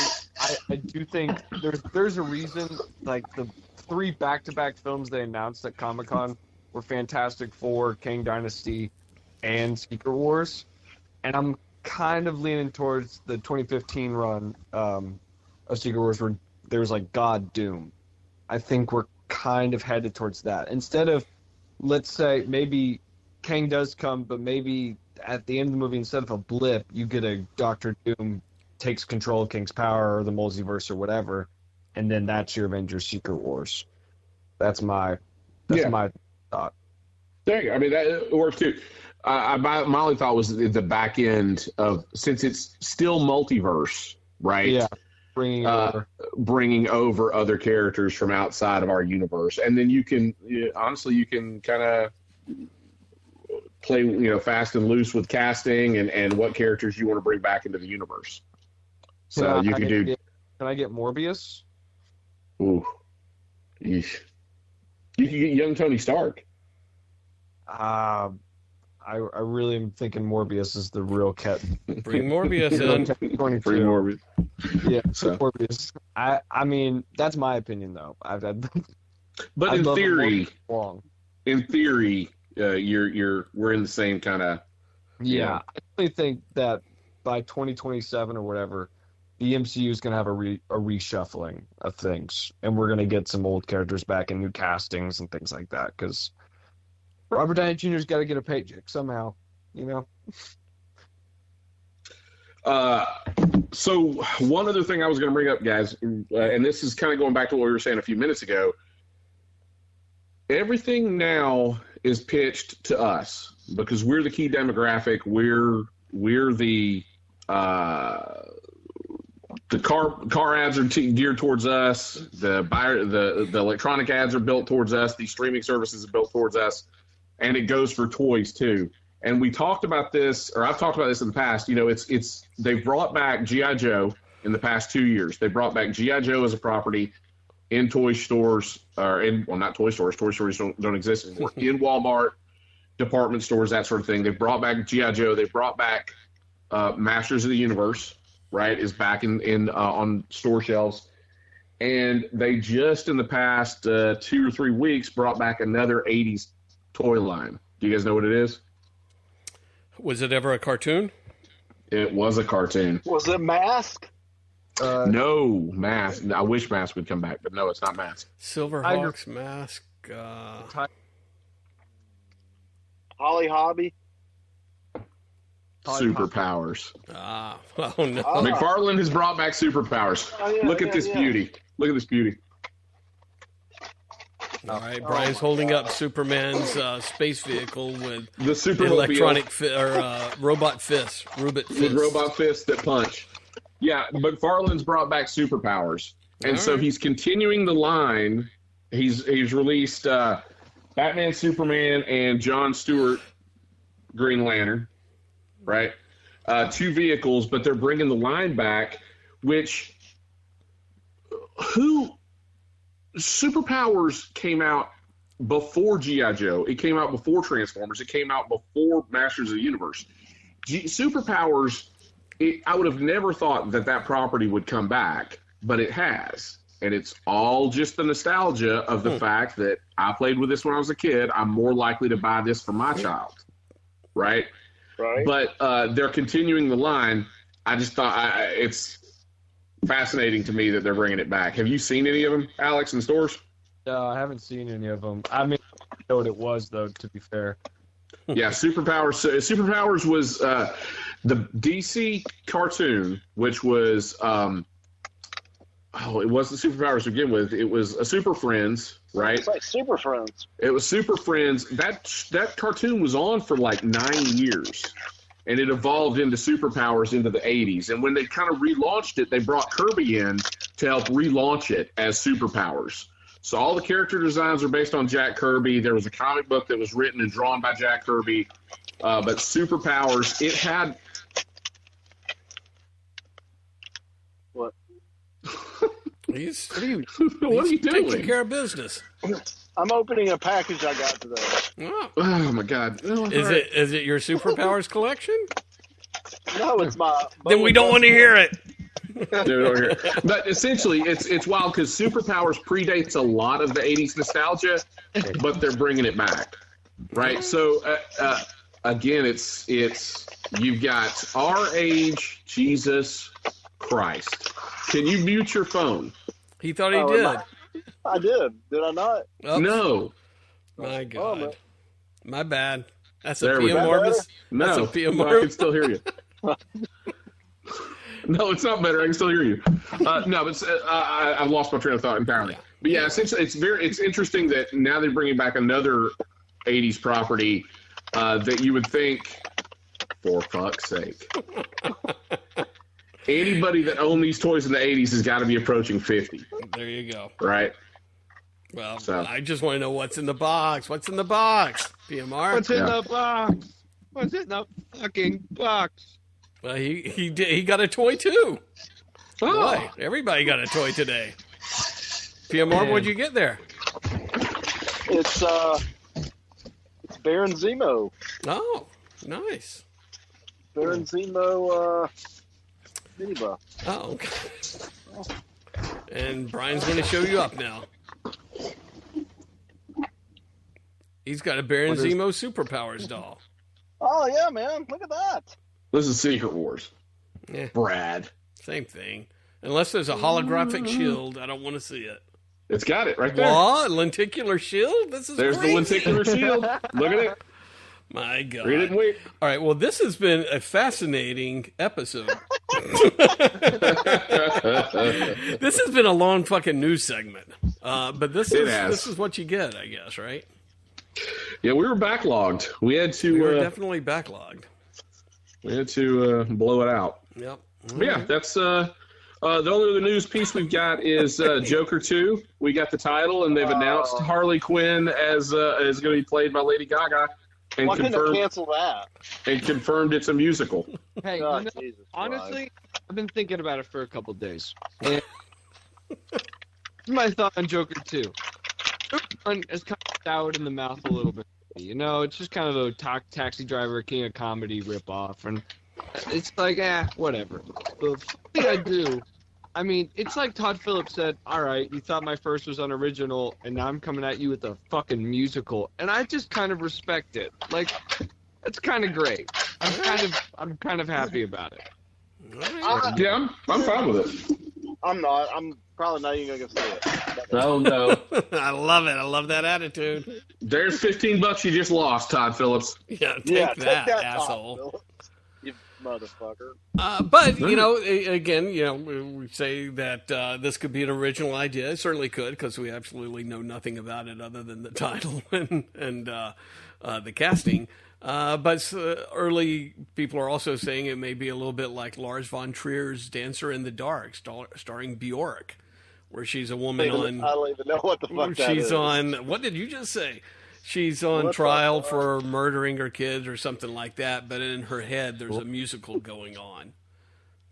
I do think there's a reason, like the 3 back-to-back films they announced at Comic-Con were Fantastic Four, Kang Dynasty, and Secret Wars. And I'm kind of leaning towards the 2015 run of Secret Wars where there was like God Doom. I think we're kind of headed towards that. Instead of, let's say, maybe Kang does come, but maybe at the end of the movie, instead of a blip, you get a Doctor Doom takes control of Kang's power or the multiverse or whatever, and then that's your Avengers Secret Wars. That's my thought. There you go. I mean, that works too. My only thought was the back end of, since it's still multiverse, right? Yeah. Bringing over other characters from outside of our universe, and then you can kind of play fast and loose with casting and what characters you want to bring back into the universe. So you can do. Can I get Morbius? Ooh, yeesh. You can get young Tony Stark. I really am thinking Morbius is the real cat. Bring Morbius in. Bring Morbius. Yeah, so. Morbius. I mean, that's my opinion, though. But in theory, we're in the same kind of. Yeah, I really think that by 2027 or whatever, the MCU is going to have a reshuffling of things, and we're going to get some old characters back and new castings and things like that, because Robert Downey Jr.'s got to get a paycheck somehow, So one other thing I was going to bring up, guys, and this is kind of going back to what we were saying a few minutes ago. Everything now is pitched to us because we're the key demographic. We're the car ads are geared towards us. The electronic ads are built towards us. These streaming services are built towards us. And it goes for toys too. And we talked about this, or I've talked about this in the past. They've brought back G.I. Joe in the past 2 years. They brought back G.I. Joe as a property in toy stores, not toy stores. Toy stores don't exist anymore. In Walmart, department stores, that sort of thing. They've brought back G.I. Joe. They've brought back Masters of the Universe. Right, is back in on store shelves. And they just in the past 2 or 3 weeks brought back another 80s toy line. Do you guys know what it is? Was it ever a cartoon? It was a cartoon. Was it Mask? No, Mask. I wish Mask would come back, but no, it's not Mask. Silverhawks, Mask. Holly Hobby? Superpowers. Oh, no. McFarlane has brought back superpowers. Look at this beauty. Look at this beauty. All right, Brian's holding up Superman's space vehicle with the super electronic robot fists. With robot fists that punch. Yeah, McFarlane's brought back superpowers. And so he's continuing the line. He's released Batman, Superman, and Jon Stewart Green Lantern. Right? 2 vehicles, but they're bringing the line back, which Superpowers came out before G.I. Joe. It came out before Transformers. It came out before Masters of the Universe. Superpowers, I would have never thought that property would come back, but it has. And it's all just the nostalgia of the fact that I played with this when I was a kid. I'm more likely to buy this for my child. Right? Right. But they're continuing the line. I just thought it's fascinating to me that they're bringing it back. Have you seen any of them, Alex, in stores? No, I haven't seen any of them. I mean, I know what it was, though, to be fair. Yeah, Superpowers. Superpowers was the DC cartoon, which was it wasn't Superpowers to begin with. It was a Super Friends, right? It's like Super Friends. It was Super Friends. That cartoon was on for like 9 years, and it evolved into Superpowers into the 80s. And when they kind of relaunched it, they brought Kirby in to help relaunch it as Superpowers. So all the character designs are based on Jack Kirby. There was a comic book that was written and drawn by Jack Kirby. But Superpowers, it had... What? He's what are you doing? Taking care of business. I'm opening a package I got today. Oh my God! Is it your Superpowers collection? No, it's my. Then we don't want to hear it. But essentially, it's wild because Superpowers predates a lot of the '80s nostalgia, but they're bringing it back, right? So again, it's you've got our age, Jesus Christ. Can you mute your phone? He thought he did. I did. Did I not? Oops. No. My God. My bad. That's there a Pia Morbis. No, that's a Pia no, I can still hear you. No, it's not better. I can still hear you. No, but I've lost my train of thought entirely. Yeah. But yeah, essentially, it's interesting that now they're bringing back another '80s property that you would think, for fuck's sake. Anybody that owned these toys in the 80s has got to be approaching 50. There you go. Right? Well, I just want to know what's in the box. What's in the box, PMR? What's in the box? What's in the fucking box? Well, he got a toy too. Oh. Boy, everybody got a toy today. PMR, what'd you get there? It's Baron Zemo. Oh, nice. Baron Zemo mini buff. Oh, okay. And Brian's going to show you up now. He's got a Baron Zemo Superpowers doll. Oh, yeah, man. Look at that. This is Secret Wars. Yeah. Brad. Same thing. Unless there's a holographic shield, I don't want to see it. It's got it right there. What? Lenticular shield? This is There's crazy. the lenticular shield. Look at it. My God. Read it and wait. All right. Well, this has been a fascinating episode. This has been a long fucking news segment. But this is what you get, I guess, right? Yeah, we were backlogged. We were definitely backlogged. We had to blow it out. Yep. But yeah, that's the only other news piece we've got is Joker 2. We got the title, and they've announced Harley Quinn as going to be played by Lady Gaga. And why couldn't they cancel that? And confirmed it's a musical. Hey, honestly, I've been thinking about it for a couple days. And my thought on Joker 2. It's kind of soured in the mouth a little bit. You know, it's just kind of a Taxi Driver, King of Comedy ripoff. And it's like, whatever. The thing I mean, it's like Todd Phillips said, all right, you thought my first was unoriginal, and now I'm coming at you with a fucking musical. And I just kind of respect it. Like, it's kind of great. I'm kind of happy about it. Yeah, I'm fine with it. I'm not. I'm probably not even going to say it. Oh, no. I love it. I love that attitude. There's $15 you just lost, Todd Phillips. Yeah, take that, asshole. Phillips, you motherfucker. But, you know, again, you know, we say that this could be an original idea. It certainly could, because we absolutely know nothing about it other than the title and the casting. But early people are also saying it may be a little bit like Lars Von Trier's Dancer in the Dark, starring Bjork, where she's a woman on... I don't even know what the fuck that is. She's on... What did you just say? She's on trial for murdering her kids or something like that, but in her head there's a musical going on.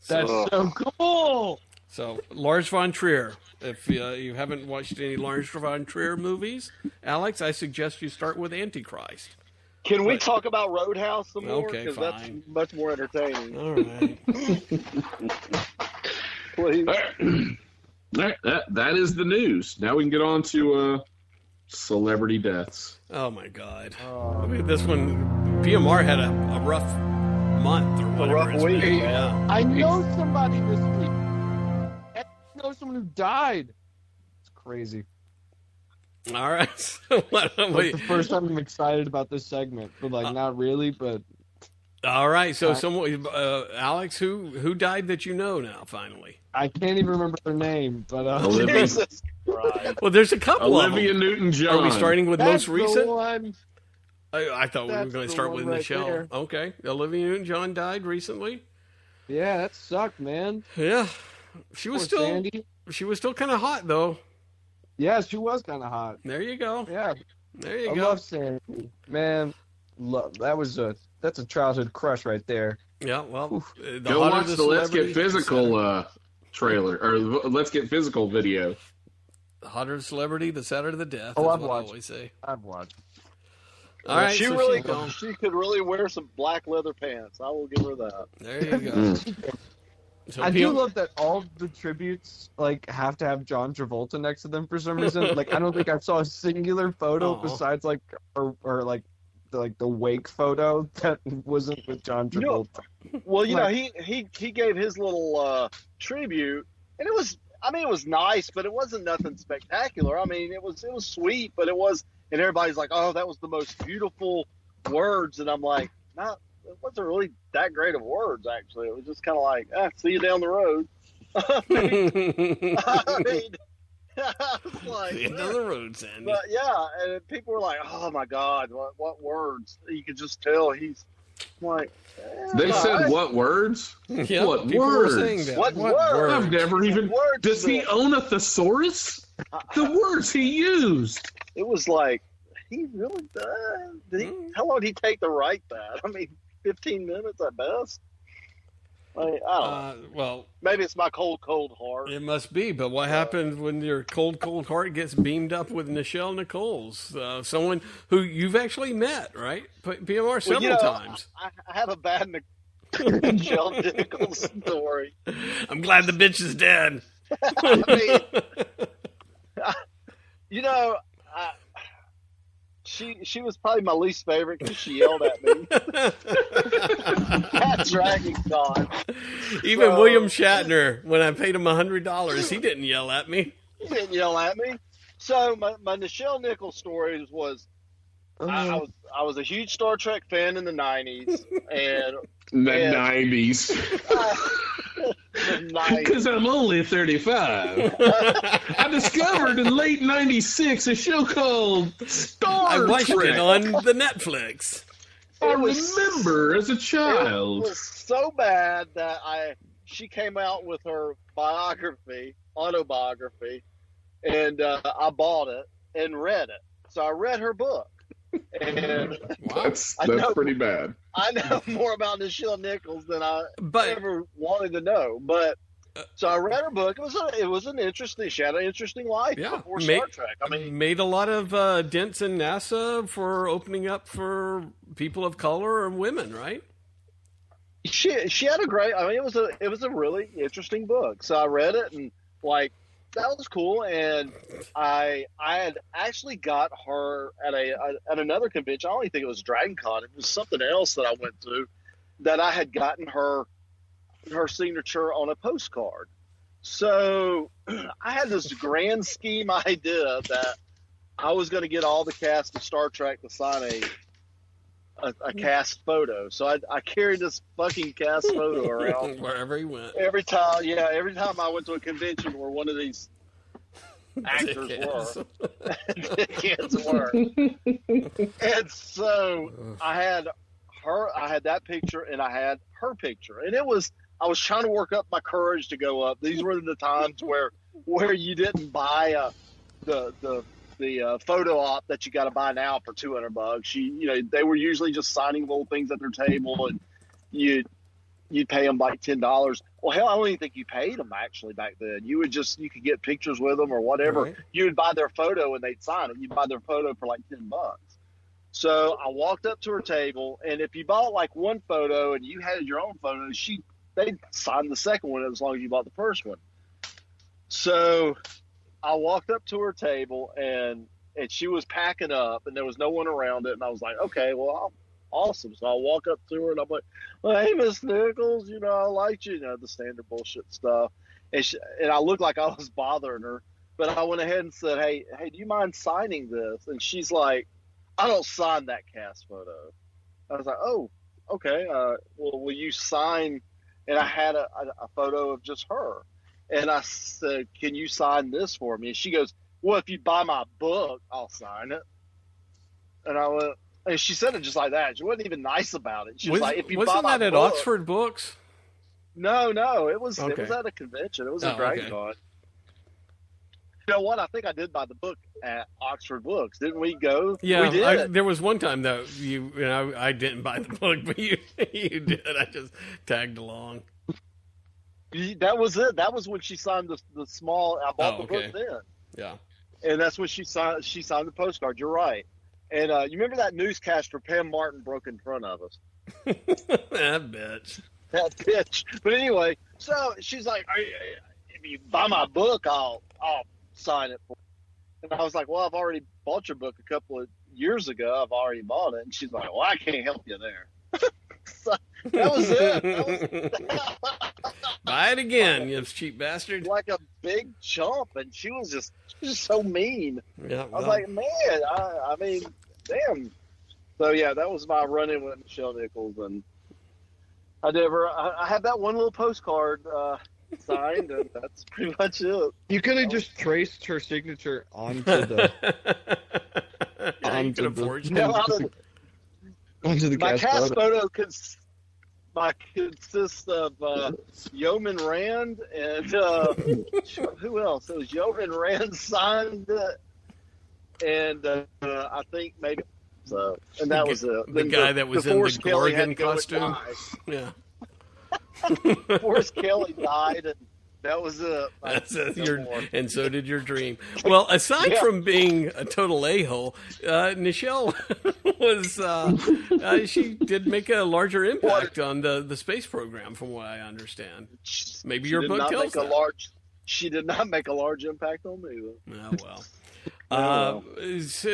That's so cool! So, Lars Von Trier. If you haven't watched any Lars Von Trier movies, Alex, I suggest you start with Antichrist. Can we talk about Roadhouse some more? Okay, Because that's fine. much more entertaining. All right. Please. That is the news. Now we can get on to celebrity deaths. Oh, my God. Look at this one. PMR had a rough month or whatever. rough week. Yeah. I know somebody this week. I know someone who died. It's crazy. All right. So, It's the first time I'm excited about this segment, but like not really. But all right. So, Alex, who died that you know now? Finally, I can't even remember their name. But Jesus Christ. well, there's a couple. Olivia of them. Newton-John. Are we starting with that's most recent? the one. I thought we were That's going to the start one with right Nichelle. there. Okay, Olivia Newton-John died recently. Yeah, that sucked, man. Yeah, she was Poor still Sandy. she was still kind of hot though. Yeah, she was kind of hot. There you go. Yeah, There you I go. love Sandy. Man, that's a childhood crush right there. Yeah, well, Go watch the Let's Get Physical trailer, or Let's Get Physical video. The hotter the celebrity, the sadder the death. Oh, is I've what watched. I always say. I've watched. All right, she so really she's gone. she could really wear some black leather pants. I will give her that. There you go. So I do love that all the tributes like have to have John Travolta next to them for some reason. Like I don't think I saw a singular photo besides like or like the wake photo that wasn't with John Travolta. Well, he gave his little tribute, and it was nice, but it wasn't nothing spectacular. I mean, it was sweet, but it was, and everybody's like, oh, that was the most beautiful words, and I'm like, no, it wasn't really that great of words, actually. It was just kind of like, see you down the road. I mean, I was like, the end of the road, Sandy. but yeah, and people were like, oh my God, what words? You could just tell he's like, They said what words? Yeah, What people were words? saying that. What words? I've never even. Words Does he own a thesaurus? The words he used. It was like, he really does. How long did he take to write that? I mean, 15 minutes at best. I don't know. Well, Maybe it's my cold heart. it must be. But what happens when your cold heart gets beamed up with Nichelle Nichols, someone who you've actually met, right? PMR several times. I have a bad Nichelle Nichols story. I'm glad the bitch is dead. I mean, she was probably my least favorite because she yelled at me. That Dragon Con. Even William Shatner, when I paid him $100, he didn't yell at me. He didn't yell at me. So my Nichelle Nichols story was, I was a huge Star Trek fan in the 90s, and The 90s. Because I'm only 35. I discovered in late 96 a show called Star I watched Trek. it on the Netflix. I remember as a child. It was so bad that she came out with her autobiography, and I bought it and read it. So I read her book. And That's pretty bad. I know more about Nichelle Nichols than I ever wanted to know. But so I read her book. It was an interesting. She had an interesting life before Star Trek. I mean, made a lot of dents in NASA for opening up for people of color and women, right? She had a great. I mean, it was a really interesting book. So I read it and like that was cool. And I had actually got her at another convention. I don't even think it was Dragon Con. It was something else that I went to that I had gotten her signature on a postcard. So I had this grand scheme idea that I was going to get all the cast of Star Trek to sign a cast photo. So I carried this fucking cast photo around wherever he went. Every time I went to a convention where one of these actors were. And so I had that picture and I had her picture. And I was trying to work up my courage to go up. These were the times where you didn't buy the photo op that you got to buy now for $200. They were usually just signing little things at their table, and you'd pay them like $10. Well, hell, I don't even think you paid them actually back then. You could get pictures with them or whatever. Right. You would buy their photo and they'd sign it. You'd buy their photo for like $10. So I walked up to her table, and if you bought like one photo and you had your own photo, they'd sign the second one as long as you bought the first one. So I walked up to her table, and she was packing up, and there was no one around it. And I was like, okay, well, awesome. So I walk up to her, and I'm like, well, hey, Miss Nichols, I liked you, the standard bullshit stuff. And I looked like I was bothering her, but I went ahead and said, hey, do you mind signing this? And she's like, I don't sign that cast photo. I was like, oh, okay. Well, will you sign? And I had a photo of just her. And I said, can you sign this for me? And she goes, well, if you buy my book, I'll sign it. And I went, and she said it just like that. She wasn't even nice about it. She was like, if you buy my book. Wasn't that at Oxford Books? No. It was at a convention. It was a Dragon Con. You know what? I think I did buy the book at Oxford Books. Didn't we go? Yeah, we did. There was one time though I didn't buy the book, but you did. I just tagged along. That was it. That was when she signed the small. I bought the book then. Yeah, and that's when she signed the postcard. You're right. And you remember that newscaster Pam Martin broke in front of us. That bitch. That bitch. But anyway, so she's like, if you buy my book, I'll sign it for you. And I was like, well, I've already bought your book a couple of years ago. I've already bought it. And she's like, well, I can't help you there. So that was it. Buy it again, you cheap bastard. Like a big chump. And she was just so mean. Yeah, I was like, man, I mean, damn. So, yeah, that was my run-in with Nichelle Nichols. And I had that one little postcard signed, and that's pretty much it. You could have just traced her signature onto the onto the my cast photo consists of Yeoman Rand and who else? It was Yeoman Rand signed it, and I think maybe so, and that was it. The guy that was in the Gorgon costume. Yeah. Forrest Kelly died, and that was it. That's and so did your dream. Well, aside from being a total a-hole, Nichelle was she did make a larger impact on the space program, from what I understand. Maybe your book tells that. She did not make a large impact on me, though. Oh, well.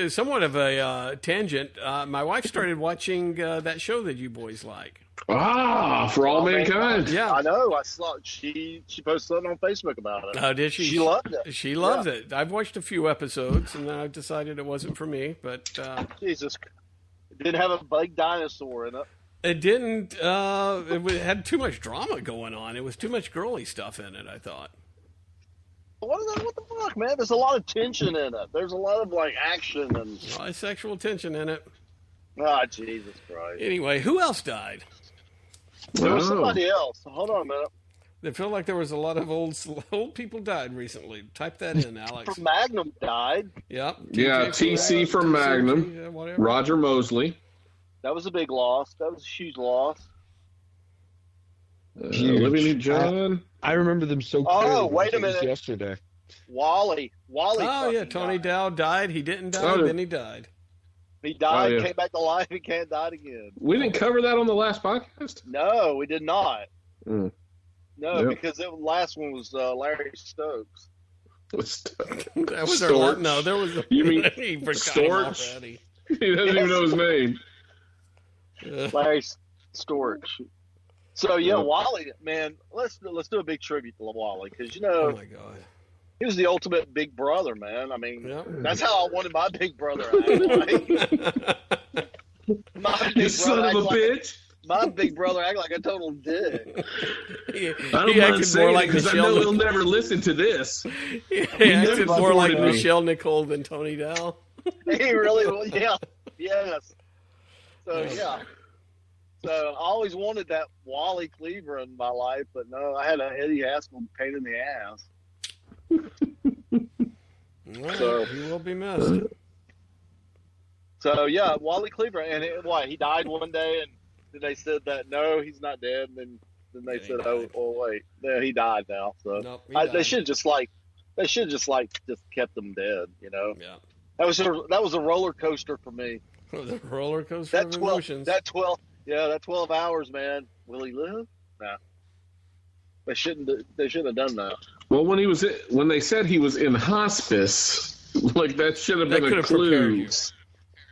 Somewhat of a tangent. My wife started watching that show that you boys like. For All Mankind. Yeah, I know. I saw she posted something on Facebook about it. Oh, did she? She loved it. She loves it. I've watched a few episodes, and then I decided it wasn't for me. But Jesus, it didn't have a big dinosaur in it. It didn't. It had too much drama going on. It was too much girly stuff in it, I thought. What the fuck, man? There's a lot of tension in it. There's a lot of action and a lot of sexual tension in it. Oh, Jesus Christ! Anyway, who else died? There was somebody else. Hold on a minute. I feel like there was a lot of old people died recently. Type that in, Alex. Magnum died. Yep. Yeah, TC from Magnum. Roger Mosley. That was a big loss. That was a huge loss. Olivia John. I remember them so clearly. Oh, wait a minute. Yesterday. Wally. Oh, yeah. Tony Dow died. He didn't die, then he died. He died, came back to life, he can't die again. We didn't cover that on the last podcast? No, we did not. Mm. No, because the last one was Larry Stokes. That was our no. There was you mean Storch? He doesn't even know his name. Larry Storch. So Wally, man, let's do a big tribute to Wally because oh my god, he was the ultimate big brother, man. I mean, that's how I wanted my big brother to act like. You son of a bitch. My big brother act like a total dick. I don't mind saying it because I know he'll never listen to this. He acted more like Nichelle Nicole than Tony Dow. He really will. Yeah. Yes. So So I always wanted that Wally Cleaver in my life, but no, I had a Eddie Haskell pain in the ass. So he will be missed. So Wally Cleaver, and he died one day, and then they said that no, he's not dead, and then they said, oh wait, no, he died now. So nope, they should just kept him dead, you know. Yeah, that was a roller coaster for me. The roller coaster of emotions. That 12 hours, man. Will he live? Nah. They shouldn't have done that. Well, when they said he was in hospice, like that should have been a clue.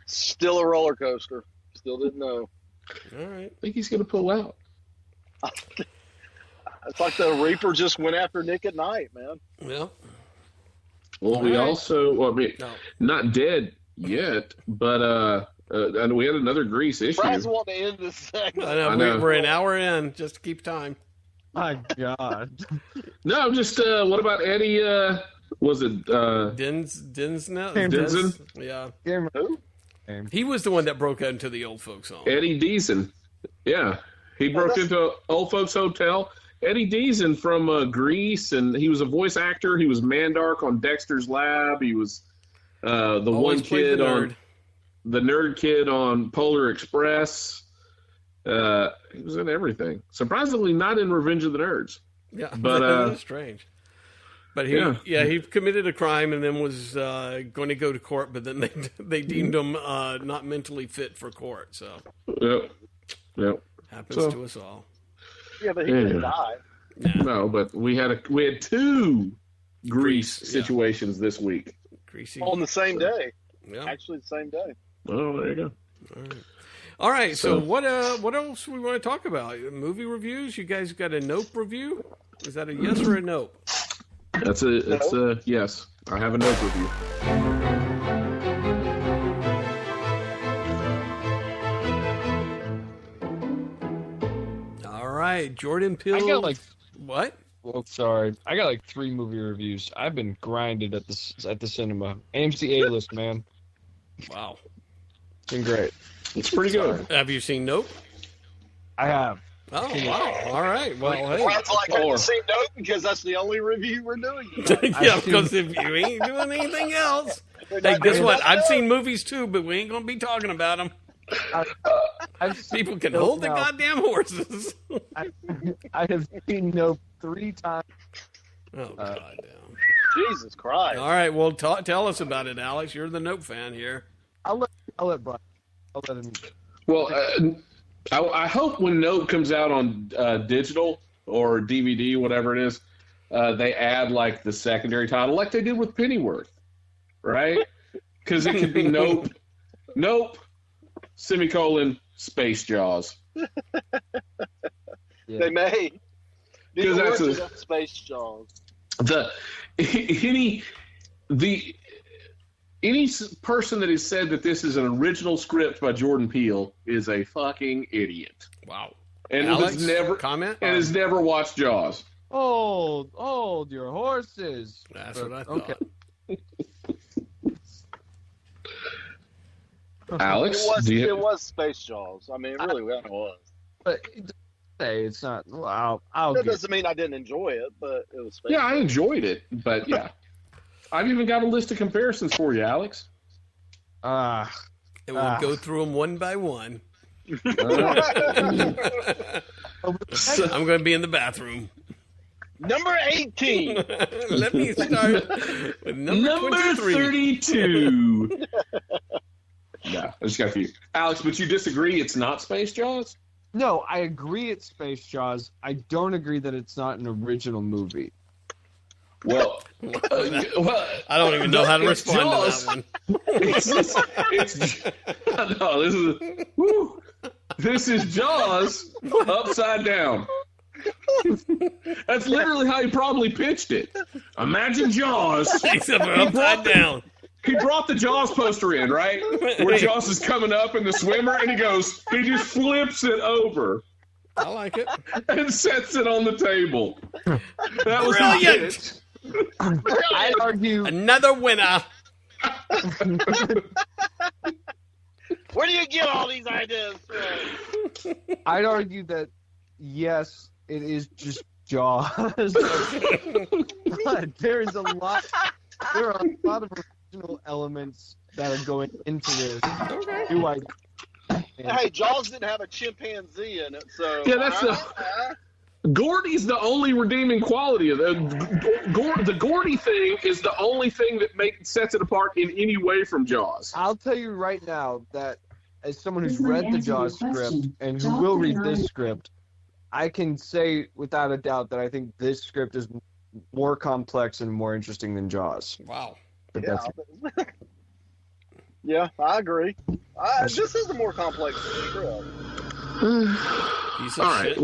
Still a roller coaster. Still didn't know. All right. I think he's going to pull out. It's like the Reaper just went after Nick at night, man. Yeah. Well, we also, not dead yet, but and we had another Grease issue. Brad's wanting to end this segment. I know. We're an hour in, just to keep time. My God. No, just what about Eddie? Was it Denson? Yeah. Who? He was the one that broke into the old folks' home. Eddie Deason. Yeah, he broke into old folks' hotel. Eddie Deason from Grease, and he was a voice actor. He was Mandark on Dexter's Lab. He was the one kid on the nerd kid on Polar Express. He was in everything. Surprisingly, not in Revenge of the Nerds. Yeah, but that's strange. But he committed a crime and then was going to go to court, but then they deemed him not mentally fit for court. So yep, happens to us all. Yeah, but he didn't die. Nah. No, but we had two Grease situations this week. Greasy on the same day. Yeah, actually the same day. Oh, there you go. All right. So what else we want to talk about? Movie reviews? You guys got a Nope review? Is that a yes or a nope? It's a yes. I have a Nope review. All right, Jordan Peele. I got what? Well, sorry, I got 3 movie reviews. I've been grinded at the cinema. AMC A-list, man. Wow, it's been great. It's pretty good. Have you seen Nope? I have. Oh, wow. All right. Well, hey. Brad's like, I haven't seen Nope because that's the only review we're doing. Yeah, because if you ain't doing anything else. Hey, guess what? I've seen movies too, but we ain't going to be talking about them. People can hold the goddamn horses. I have seen Nope 3 times. Oh, God damn. Jesus Christ. All right, well, tell us about it, Alex. You're the Nope fan here. I'll let Brian. I'll let him. Well, I hope when Nope comes out on digital or DVD, whatever it is, they add like the secondary title, like they did with Pennyworth, right? Because it could be Nope, semicolon, Space Jaws. They may. Because that's Space Jaws. Any person that has said that this is an original script by Jordan Peele is a fucking idiot. Wow. And Alex, has never watched Jaws. Hold your horses. That's what I thought. Okay. Alex, it was Space Jaws. I mean, it really was. But it's not. Well, that doesn't mean I didn't enjoy it, but it was Space Jaws. I enjoyed it, but yeah. I've even got a list of comparisons for you, Alex. And we'll go through them one by one. I'm going to be in the bathroom. Number 18. Let me start with number 32. Yeah, I just got a few. Alex, but you disagree? It's not Space Jaws? No, I agree it's Space Jaws. I don't agree that it's not an original movie. Well, I don't even know how to respond Jaws. to that one. This is Jaws upside down. That's literally how he probably pitched it. Imagine Jaws. Except for upside down. He brought the Jaws poster in, right? Where Jaws is coming up in the swimmer, and he just flips it over. I like it. And sets it on the table. That was Brilliant. I'd argue Another winner. Where do you get all these ideas from? I'd argue that yes, it is just Jaws. But there are a lot of original elements that are going into this. Okay. Hey, Jaws didn't have a chimpanzee in it, so Yeah, that's Gordy's the only redeeming quality of it. The Gordy thing is the only thing that sets it apart in any way from Jaws. I'll tell you right now that as someone who's read the Jaws script and who will read this script, I can say without a doubt that I think this script is more complex and more interesting than Jaws. Wow. But yeah, yeah, I agree. This is a more complex script. All right.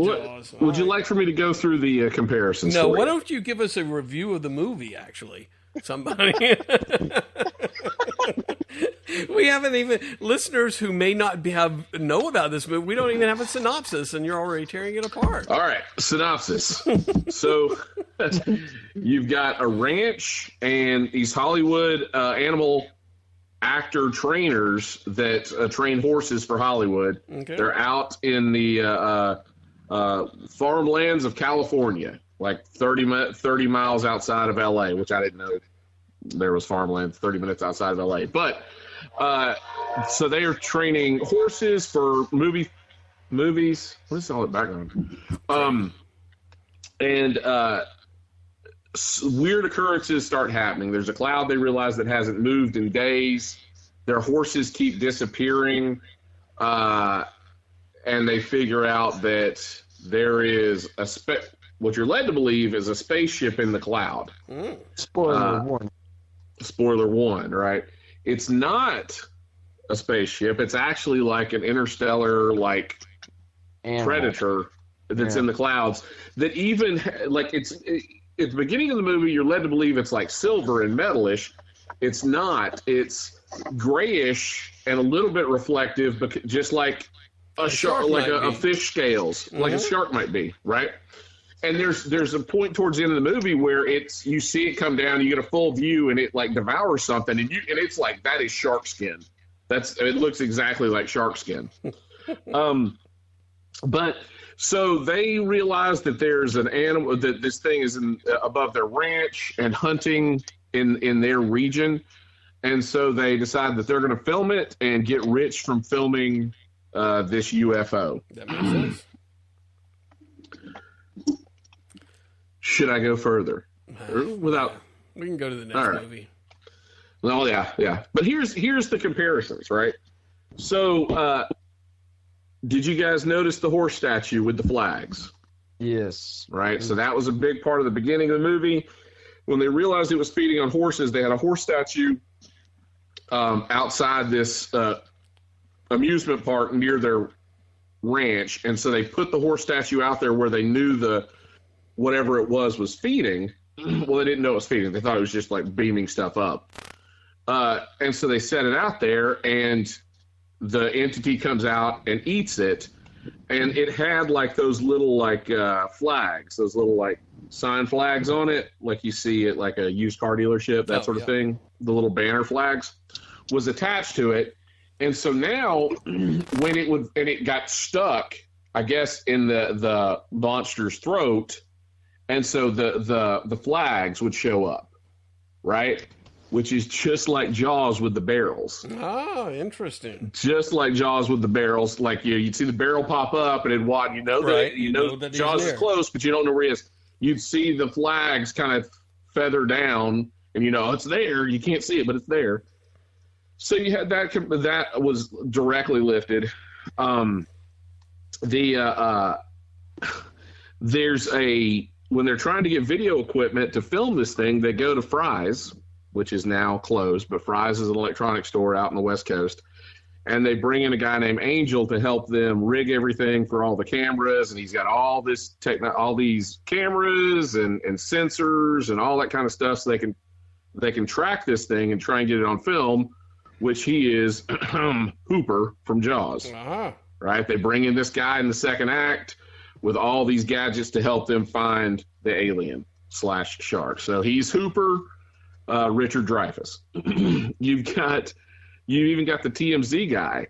Would you like for me to go through the comparisons? No, why don't you give us a review of the movie, actually? Somebody. We haven't even, listeners who may not know about this movie, we don't even have a synopsis, and you're already tearing it apart. All right, synopsis. So you've got a ranch and these Hollywood animal actor trainers that train horses for Hollywood. Okay. They're out in the farmlands of California, like 30 miles outside of L.A., which I didn't know there was farmland 30 minutes outside of L.A. But so they are training horses for movies. What is all that background? Weird occurrences start happening. There's a cloud they realize that hasn't moved in days. Their horses keep disappearing, and they figure out that there is what you're led to believe is a spaceship in the cloud. Spoiler one. Spoiler one, right? It's not a spaceship. It's actually like an interstellar, predator that's in the clouds. That even at the beginning of the movie, you're led to believe it's like silver and metalish. It's not. It's grayish and a little bit reflective, but just like a shark, like a fish scales, like a shark might be, right? And there's a point towards the end of the movie where you see it come down, you get a full view, and it devours something, and it's like, that is shark skin. It looks exactly like shark skin. But so they realize that there's an animal, that this thing is above their ranch and hunting in their region, and so they decide that they're going to film it and get rich from filming this UFO. That makes sense. Should I go further? Without, we can go to the next movie. Well, yeah. But here's the comparisons, right? So, did you guys notice the horse statue with the flags? Yes. Right. So that was a big part of the beginning of the movie. When they realized it was feeding on horses, they had a horse statue outside this amusement park near their ranch, and so they put the horse statue out there where they knew whatever it was feeding. Well, they didn't know it was feeding. They thought it was just beaming stuff up. And so they set it out there, and the entity comes out and eats it. And it had those little flags, those little sign flags on it, like you see at a used car dealership, that sort of thing. The little banner flags was attached to it. And so now when it got stuck, I guess, in the monster's throat, and so the flags would show up, right? Which is just like Jaws with the barrels. Oh, interesting. Just like Jaws with the barrels. You'd see the barrel pop up and it'd wad. You know that Jaws is close, but you don't know where he is. You'd see the flags kind of feather down, and it's there. You can't see it, but it's there. So you had that was directly lifted. There's when they're trying to get video equipment to film this thing, they go to Fry's, which is now closed, but Fry's is an electronics store out on the West Coast. And they bring in a guy named Angel to help them rig everything for all the cameras. And he's got all this all these cameras and sensors and all that kind of stuff, so they can track this thing and try and get it on film, which he is Hooper from Jaws. Uh-huh. Right? They bring in this guy in the second act with all these gadgets to help them find the alien / shark. So he's Hooper, Richard Dreyfuss. You even got the TMZ guy,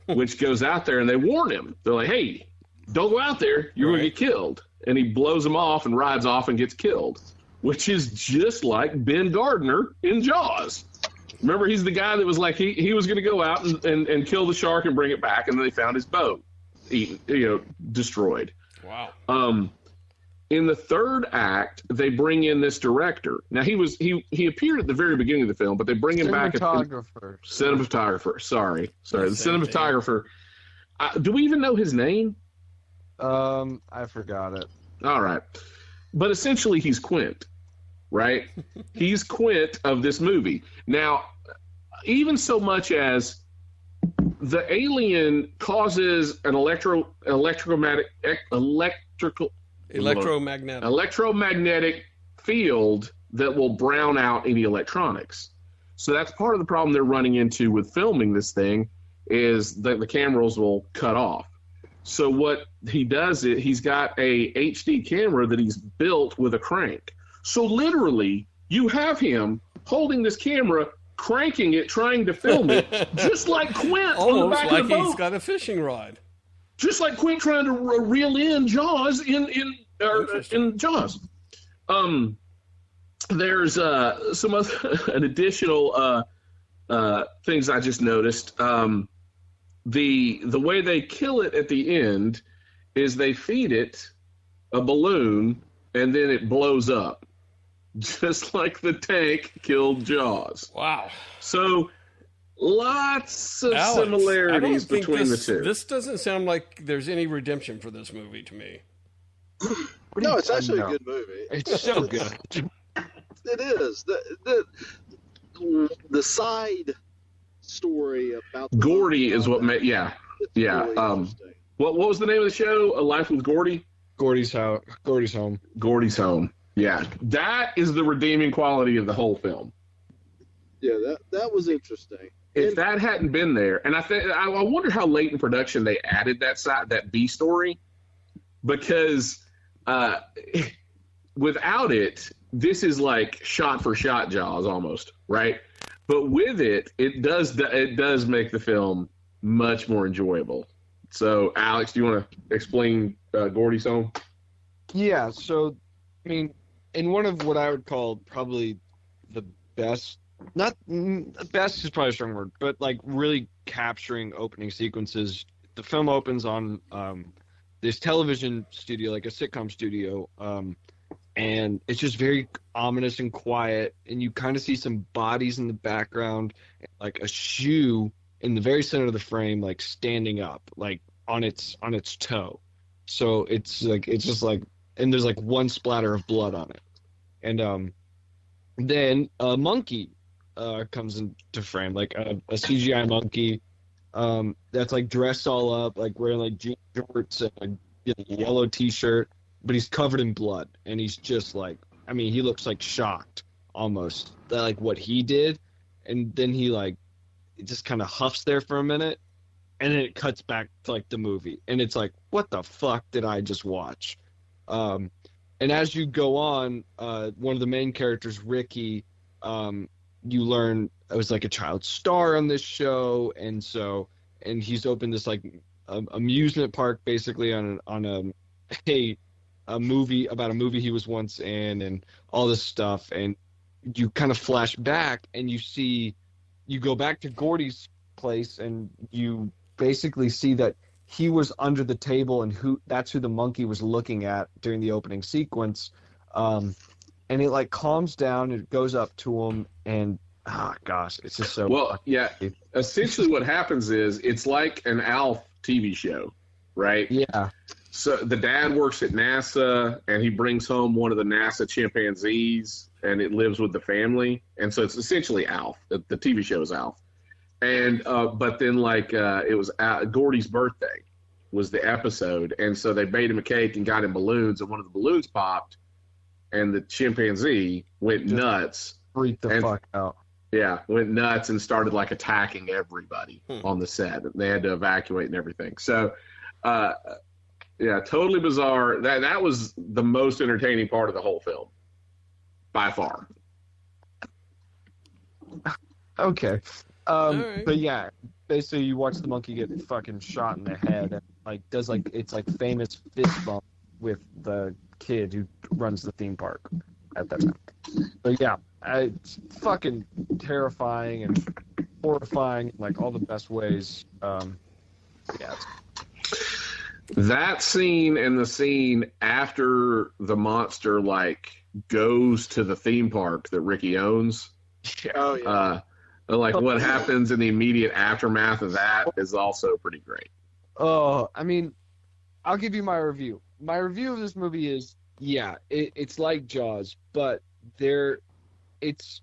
which goes out there and they warn him. They're like, hey, don't go out there. You're going to get killed. And he blows them off and rides off and gets killed, which is just like Ben Gardner in Jaws. Remember, he's the guy that was like, he was going to go out and kill the shark and bring it back. And then they found his boat destroyed. Wow. In the third act, they bring in this director. Now, he appeared at the very beginning of the film, but they bring him back. Cinematographer. Sorry. The cinematographer. Do we even know his name? I forgot it. All right. But essentially, he's Quint, right? He's Quint of this movie. Now, even so much as the alien causes an electromagnetic field that will brown out any electronics. So that's part of the problem they're running into with filming this thing, is that the cameras will cut off. So what he does is he's got a HD camera that he's built with a crank. So literally, you have him holding this camera, cranking it, trying to film it, just like Quint on the back of the boat. Almost like he's got a fishing rod. Just like Quint trying to reel in Jaws in Jaws. There's some other an additional things I just noticed. The way they kill it at the end is they feed it a balloon and then it blows up, just like the tank killed Jaws. Wow. So lots of similarities between the two. This doesn't sound like there's any redemption for this movie to me. No, it's actually a good movie. It's so good. It is. The side story about Gordy is what made really what was the name of the show? A Life with Gordy? Gordy's Home. Gordy's Home. Yeah. That is the redeeming quality of the whole film. Yeah, that was interesting. If that hadn't been there, and I wonder how late in production they added that B story, because without it, this is like shot for shot Jaws almost, right? But with it, it does make the film much more enjoyable. So, Alex, do you want to explain Gordy's Home? Yeah. So, I mean, in one of what I would call probably the best. Not best is probably a strong word, but like really capturing opening sequences. The film opens on this television studio, like a sitcom studio, and it's just very ominous and quiet. And you kind of see some bodies in the background, like a shoe in the very center of the frame, like standing up, like on its toe. So it's just like, and there's like one splatter of blood on it, and then a monkey comes into frame, like a CGI monkey that's like dressed all up, like wearing like jean shorts and a yellow t-shirt, but he's covered in blood, and he's just like, I mean, he looks like shocked almost that like what he did, and then he like just kind of huffs there for a minute, and then it cuts back to like the movie, and it's like, what the fuck did I just watch? And as you go on, one of the main characters, Ricky, you learn it was like a child star on this show, and he's opened this like amusement park basically on a movie about a movie he was once in, and all this stuff, and you kind of flash back and you go back to Gordy's place, and you basically see that he was under the table, and that's who the monkey was looking at during the opening sequence. And it like calms down, and it goes up to him, and Oh gosh, it's just so. Well, yeah. Essentially, what happens is it's like an Alf TV show, right? Yeah. So the dad works at NASA, and he brings home one of the NASA chimpanzees, and it lives with the family. And so it's essentially Alf. The TV show is Alf. And but then it was Gordy's birthday was the episode, and so they made him a cake and got him balloons, and one of the balloons popped, and the chimpanzee went nuts. Freaked the fuck out. Yeah, went nuts and started attacking everybody on the set. They had to evacuate and everything. So, yeah, totally bizarre. That was the most entertaining part of the whole film, by far. Okay. Right. But yeah, basically you watch the monkey get fucking shot in the head and does it's famous fist bump with the kid who runs the theme park at that time. But yeah, it's fucking terrifying and horrifying in all the best ways. Yeah. That scene and the scene after the monster goes to the theme park that Ricky owns. Oh yeah. What happens in the immediate aftermath of that is also pretty great. Oh, I mean, I'll give you my review. My review of this movie is, yeah, it's like Jaws, but it's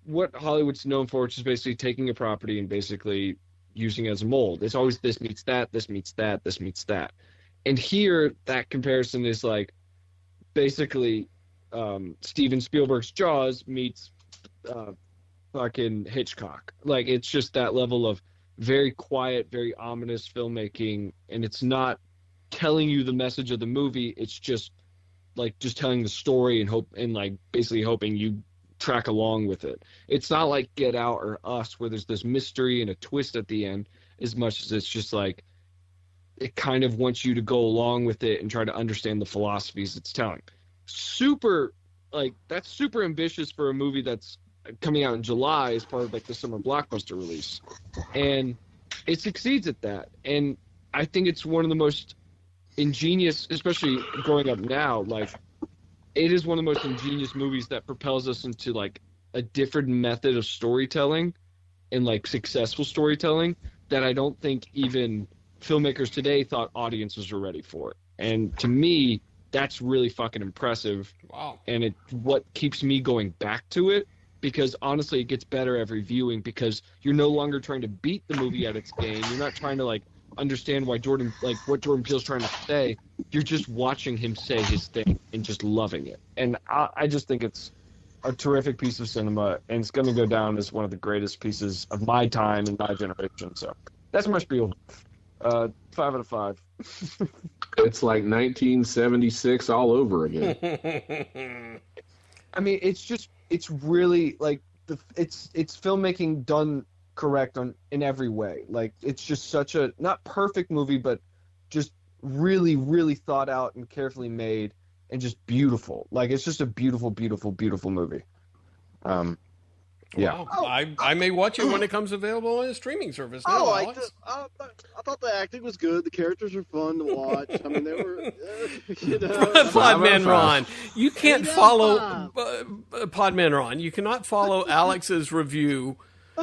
what Hollywood's known for, which is basically taking a property and basically using it as a mold. It's always this meets that, this meets that, this meets that. And here, that comparison is basically Steven Spielberg's Jaws meets fucking Hitchcock. It's just that level of very quiet, very ominous filmmaking, and it's not telling you the message of the movie. It's just telling the story and basically hoping you track along with it. It's not like Get Out or Us where there's this mystery and a twist at the end, as much as it's just it kind of wants you to go along with it and try to understand the philosophies it's telling. That's super ambitious for a movie that's coming out in July as part of the summer blockbuster release, and it succeeds at that. And I think it's one of the most ingenious, especially growing up now. It is one of the most ingenious movies that propels us into a different method of storytelling and successful storytelling that I don't think even filmmakers today thought audiences were ready for. And to me, that's really fucking impressive. Wow. And it's what keeps me going back to it. Because honestly, it gets better every viewing because you're no longer trying to beat the movie at its game. You're not trying to understand why what Jordan Peele's trying to say. You're just watching him say his thing and just loving it. And I just think it's a terrific piece of cinema, and it's going to go down as one of the greatest pieces of my time and my generation. So that's my spiel. 5 out of 5. It's 1976 all over again. I mean, it's really it's filmmaking done correct in every way. It's just such a not perfect movie, but just really, really thought out and carefully made and just beautiful. It's just a beautiful, beautiful, beautiful movie. Yeah. Wow. I may watch it when it comes available on a streaming service. Now, I liked it. I thought the acting was good. The characters were fun to watch. I mean, they were, Podman Ron, you can't follow Podman Ron. You cannot follow Alex's review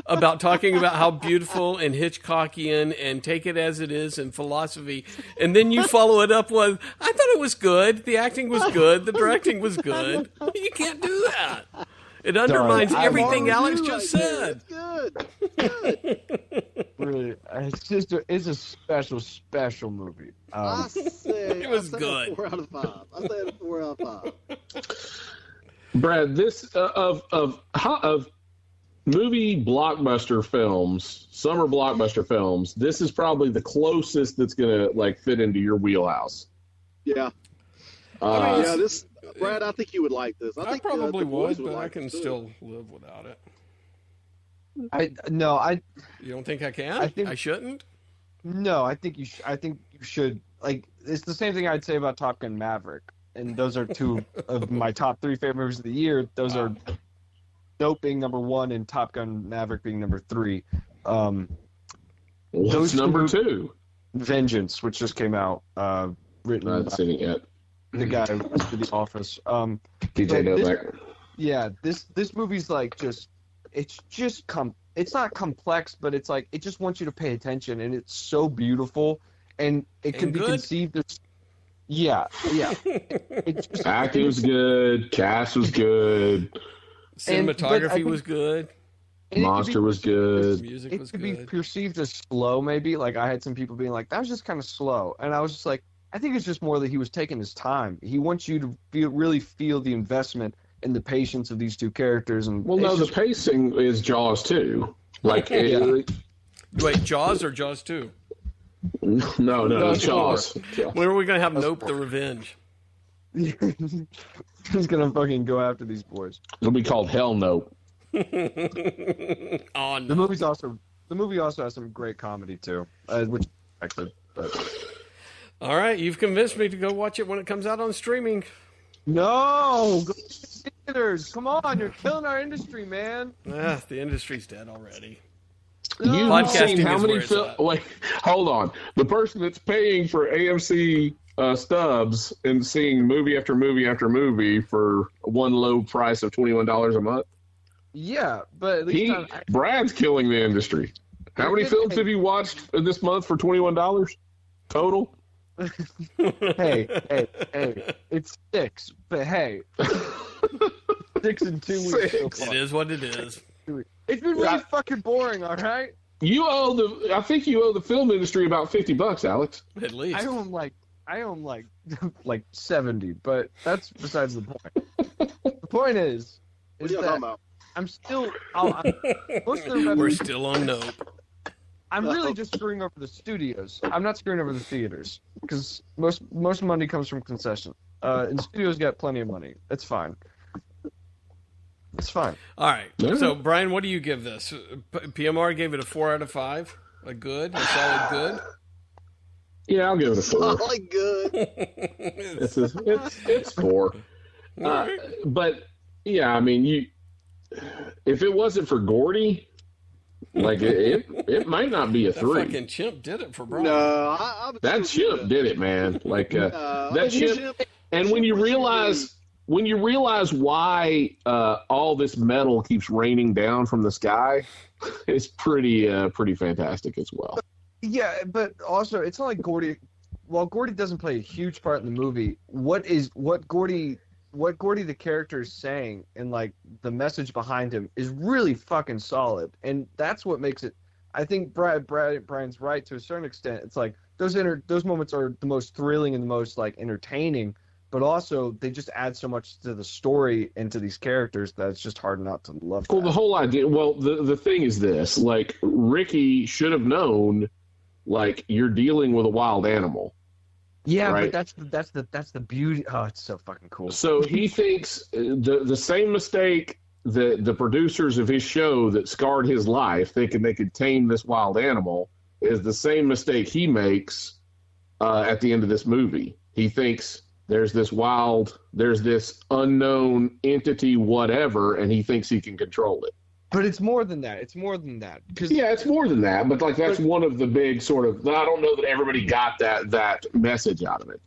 about talking about how beautiful and Hitchcockian and take it as it is and philosophy, and then you follow it up with, I thought it was good. The acting was good. The directing was good. You can't do that. It undermines everything Alex just said. It's good. Really, it's a special movie. It was good. 4 out of 5. I said 4 out of 5. Brad, this of movie blockbuster films, summer blockbuster films, this is probably the closest that's gonna fit into your wheelhouse. Yeah. This. Brad, I think you would like this. I think probably would, but like I can still live without it. You don't think I can? I shouldn't? No, I think you should. It's the same thing I'd say about Top Gun Maverick, and those are 2 of my top 3 favorite movies of the year. Those are Nope being number 1 and Top Gun Maverick being number 3. What's number 2? Vengeance, which just came out. Written. I haven't seen it yet. The guy who was to The Office. DJ Novak. Yeah, this movie's just it's just it's not complex, but it's like it just wants you to pay attention, and it's so beautiful, and it can be conceived as. Yeah. Acting was good, cast was good, cinematography was good. Monster was good. Music was good. It could be perceived as slow, maybe. Like, I had some people being like, that was just kind of slow. And I was just like, I think it's just more that he was taking his time. He wants you to really feel the investment and the patience of these two characters. And the pacing is Jaws 2. Like, wait, Jaws or Jaws 2? No, Jaws. When are we going to have Nope the Revenge? He's going to fucking go after these boys. It'll be called Hell Nope. The movie also has some great comedy too, which actually. All right, you've convinced me to go watch it when it comes out on streaming. No, go to theaters. Come on, you're killing our industry, man. The industry's dead already. You've seen how many films? Wait, hold on. The person that's paying for AMC stubs and seeing movie after movie after movie for one low price of $21 a month. Yeah, but at least Brad's killing the industry. How many films have you watched this month for $21 total? Hey, it's 6, but hey, 6 in 2 weeks. It is what it is. It's been really fucking boring. All right. I think you owe the film industry about $50, Alex. At least. I own like 70, but that's besides the point. The point is that I'm still. We're still on Nope. I'm really just screwing over the studios. I'm not screwing over the theaters because most money comes from concession. And studios got plenty of money. It's fine. It's fine. All right. So Brian, what do you give this? PMR gave it a 4 out of 5. A solid good. Yeah, I'll give it a 4. Solid good. It's 4. But yeah, I mean if it wasn't for Gordy, like it might not be a 3. That fucking chimp did it for Brian. No, that chimp did it, man. Like that chimp. And when you realize why all this metal keeps raining down from the sky, it's pretty fantastic as well. Yeah, but also it's not like Gordy. While Gordy doesn't play a huge part in the movie, what Gordy the character is saying and like the message behind him is really fucking solid, and that's what makes it. I think Brian's right to a certain extent. It's like those moments are the most thrilling and the most like entertaining, but also they just add so much to the story and to these characters that it's just hard not to love. Well, the whole idea. Well, the thing is this: like Ricky should have known, like you're dealing with a wild animal. Yeah, right? But that's the beauty. Oh, it's so fucking cool. So he thinks the same mistake that the producers of his show that scarred his life, thinking they could tame this wild animal, is the same mistake he makes at the end of this movie. He thinks there's this unknown entity, whatever, and he thinks he can control it. But it's more than that. It's more than that. Yeah, it's more than that. But like that's one of the big sort of. I don't know that everybody got that message out of it.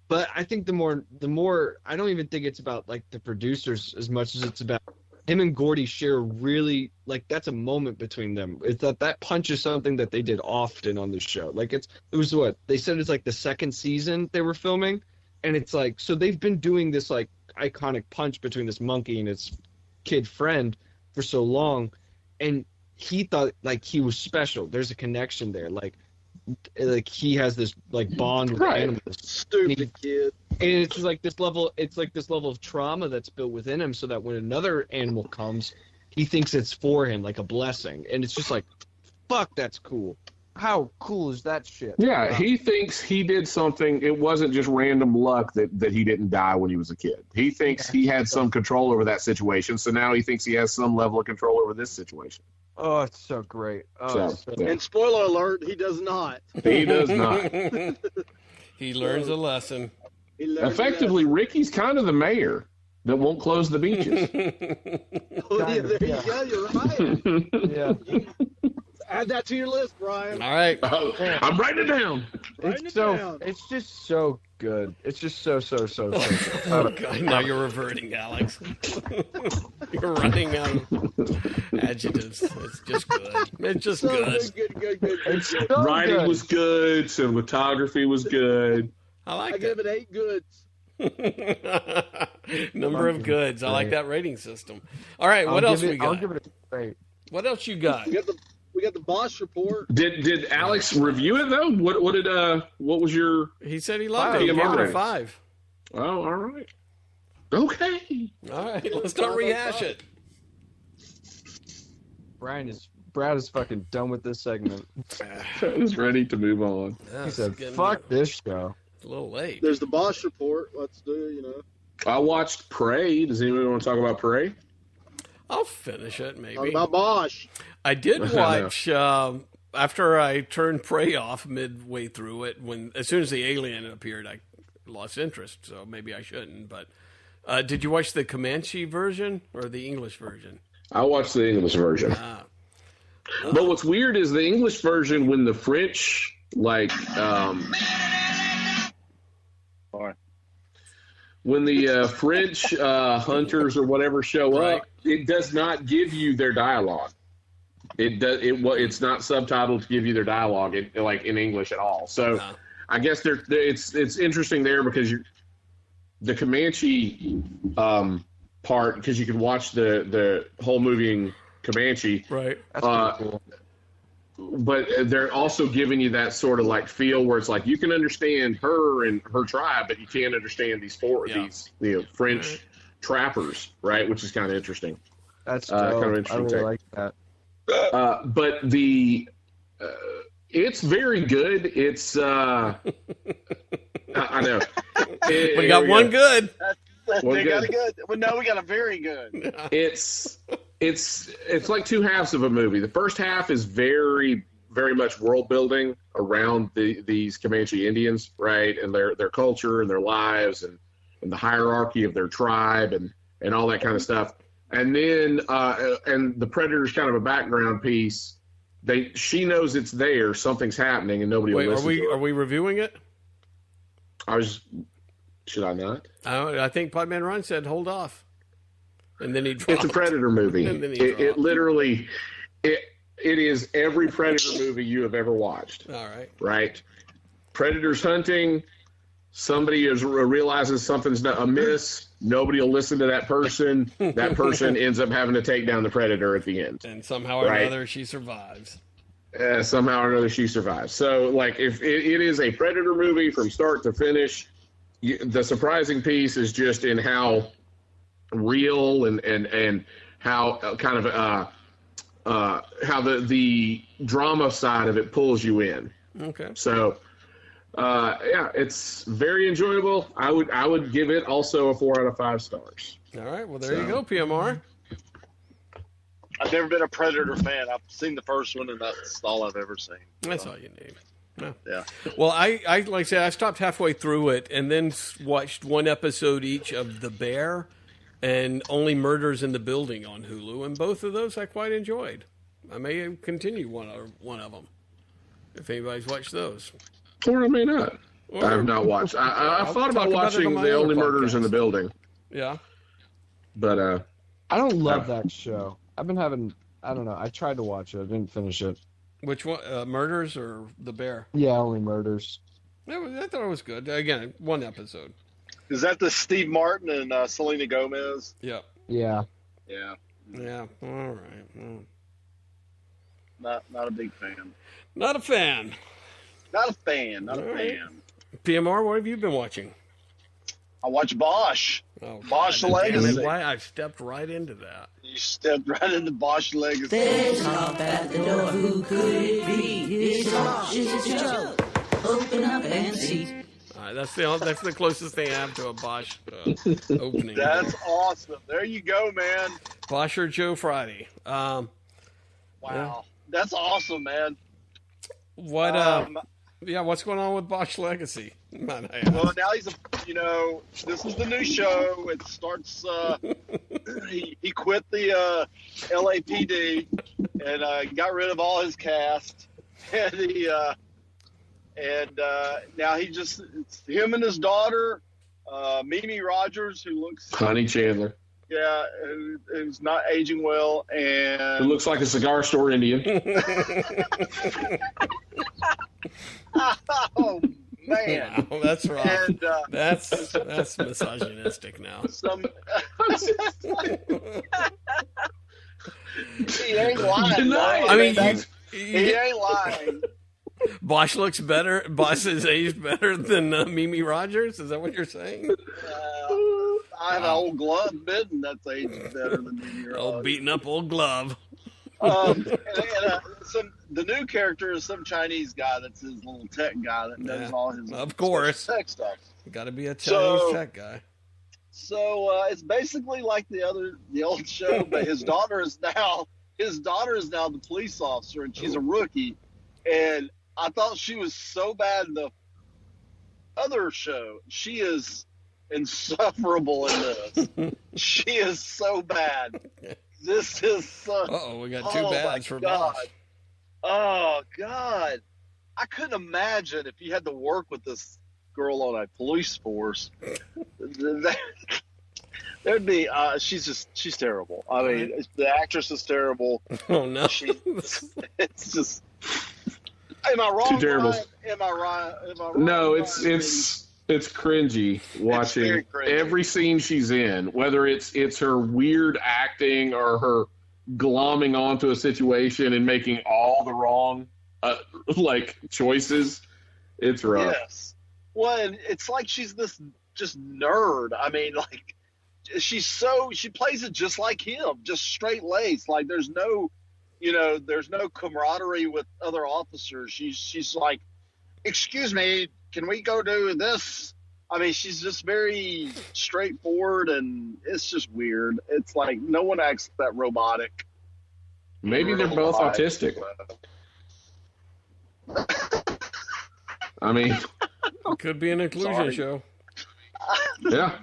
But I think the more I don't even think it's about like the producers as much as it's about him and Gordy share really like that's a moment between them. It's that punch is something that they did often on the show. Like it was what they said it's like the second season they were filming, and it's like so they've been doing this like iconic punch between this monkey and its kid friend for so long, and he thought like he was special. There's a connection there, like he has this like bond with animals. Stupid kid. And it's just like this level. It's like this level of trauma that's built within him, so that when another animal comes, he thinks it's for him, like a blessing. And it's just like, fuck, that's cool. How cool is that shit? Yeah, he thinks he did something. It wasn't just random luck that he didn't die when he was a kid. He thinks he had some control over that situation, so now he thinks he has some level of control over this situation. Oh, it's so great. And spoiler alert, he does not. He does not. He learns a lesson. Effectively, Ricky's kind of the mayor that won't close the beaches. There you go. You're right. Yeah. Add that to your list, Brian. All right. I'm writing it down. It's just so good. It's just so good. Oh, God, now you're reverting, Alex. You're running out of adjectives. It's just good. It's just So good. good. It's so Writing good. was good. Cinematography was good. I like I give it 8 goods. that. Number of goods. I like that rating system. All right, what else we got? I'll give it a great. What else you got? We got the Bosch report. Did Alex review it though? What was your? He said he loved it. Five. He gave it a Ratings. 5. Oh, all right. Okay. All right, let's not rehash it. Brad is fucking done with this segment. I was ready to move on. Yeah, He it's said, getting "Fuck this show." a little late. There's the Bosch report. Let's do, I watched Prey. Does anybody want to talk about Prey? I'll finish it, talk maybe. about Bosch. I did watch after I turned Prey off midway through it. As soon as the alien appeared, I lost interest. So maybe I shouldn't. But did you watch the Comanche version or the English version? I watched the English version. But what's weird is the English version when the French when the French hunters or whatever show up, it does not give you their dialogue. It's not subtitled to give you their dialogue like in English at all. So I guess it's interesting there because the Comanche part, because you can watch the whole movie in Comanche, Right. That's pretty cool. but they're also giving you that sort of like feel where it's like you can understand her and her tribe, but you can't understand these French trappers, right? Which is kind of interesting. That's kind of dope. interesting I really take. like that. But it's very good. It's I know. We got one good. They got a good. Well, no, we got a very good. It's like two halves of a movie. The first half is very, very much world building around these Comanche Indians, right, and their culture and their lives and the hierarchy of their tribe and all that kind of stuff. And then and the Predator's kind of a background piece. She knows it's there. Something's happening, and nobody will listen to her. Are we reviewing it? Should I not? I think Podman Ron said hold off, and then he dropped. It's a Predator movie. And then he It literally it is every Predator movie you have ever watched. All right. Right? Predators hunting. Somebody realizes something's amiss. Nobody will listen to that person. That person ends up having to take down the Predator at the end. And somehow or another, she survives. Somehow or another, she survives. So, like, if it is a Predator movie from start to finish, the surprising piece is just in how real and how kind of how the drama side of it pulls you in. Okay. So, it's very enjoyable. I would give it also a 4 out of 5 stars. All right. Well, there you go, PMR. I've never been a Predator fan. I've seen the first one, and that's all I've ever seen. That's all you need. No. Yeah. Well, I like I said, I stopped halfway through it and then watched one episode each of The Bear and Only Murders in the Building on Hulu, and both of those I quite enjoyed. I may continue one of them if anybody's watched those. Or I may not. I have not watched. I thought about watching The Only Murders in the Building. Yeah. But I don't love that show. I've been having. I don't know. I tried to watch it. I didn't finish it. Which one? Murders or The Bear? Yeah, Only Murders. I thought it was good. Again, one episode. Is that the Steve Martin and Selena Gomez? Yeah. Yeah. Yeah. Yeah. All right. Well, Not a big fan. not a fan. Not a fan. Not a All right. fan. PMR, what have you been watching? I watch Bosch. Oh, Bosch God, damn it, Legacy. why I stepped right into that. You stepped right into Bosch Legacy. There's help at the door. Who could it be? It's Bosch. It's Joe. Open up and see. All right, that's the closest thing I have to a Bosch opening. That's awesome. There you go, man. Bosch or Joe Friday. Wow. That's awesome, man. What? What's going on with Bosch Legacy? Well, now he's this is the new show. It starts. He quit the LAPD and got rid of all his cast, and and now it's him and his daughter, Mimi Rogers, who looks Honey Chandler. Yeah, who's not aging well, and It looks like a cigar store Indian. oh man, Wow, that's rough. and That's misogynistic now. He ain't lying. Deny it. I mean, he ain't lying. Bosch looks better. Bosch is aged better than Mimi Rogers. Is that what you're saying? I have an old glove mitten that's aged better than me. Old beaten up old glove. The new character is some Chinese guy that's his little tech guy that does all his of course tech stuff. You got to be a Chinese tech guy. So it's basically like the old show, but his daughter is now the police officer, and she's a rookie. And I thought she was so bad in the other show. She is insufferable in this. She is so bad. This is so. We got two bads for Bosch. Oh God, I couldn't imagine if you had to work with this girl on a police force. There'd be she's terrible. I mean, the actress is terrible. Oh no, it's just. Am I wrong? Too terrible. Am I right? No, it's cringy watching every scene she's in, whether it's her weird acting or her glomming onto a situation and making all the wrong choices. It's rough. Yes. Well, and it's like she's this just nerd. I mean, like she plays it just like him, just straight laced. Like there's no camaraderie with other officers. She's like, excuse me, can we go do this? I mean, she's just very straightforward, and it's just weird. It's like no one acts that robotic. Maybe they're both autistic. I mean, could be an inclusion show. Yeah.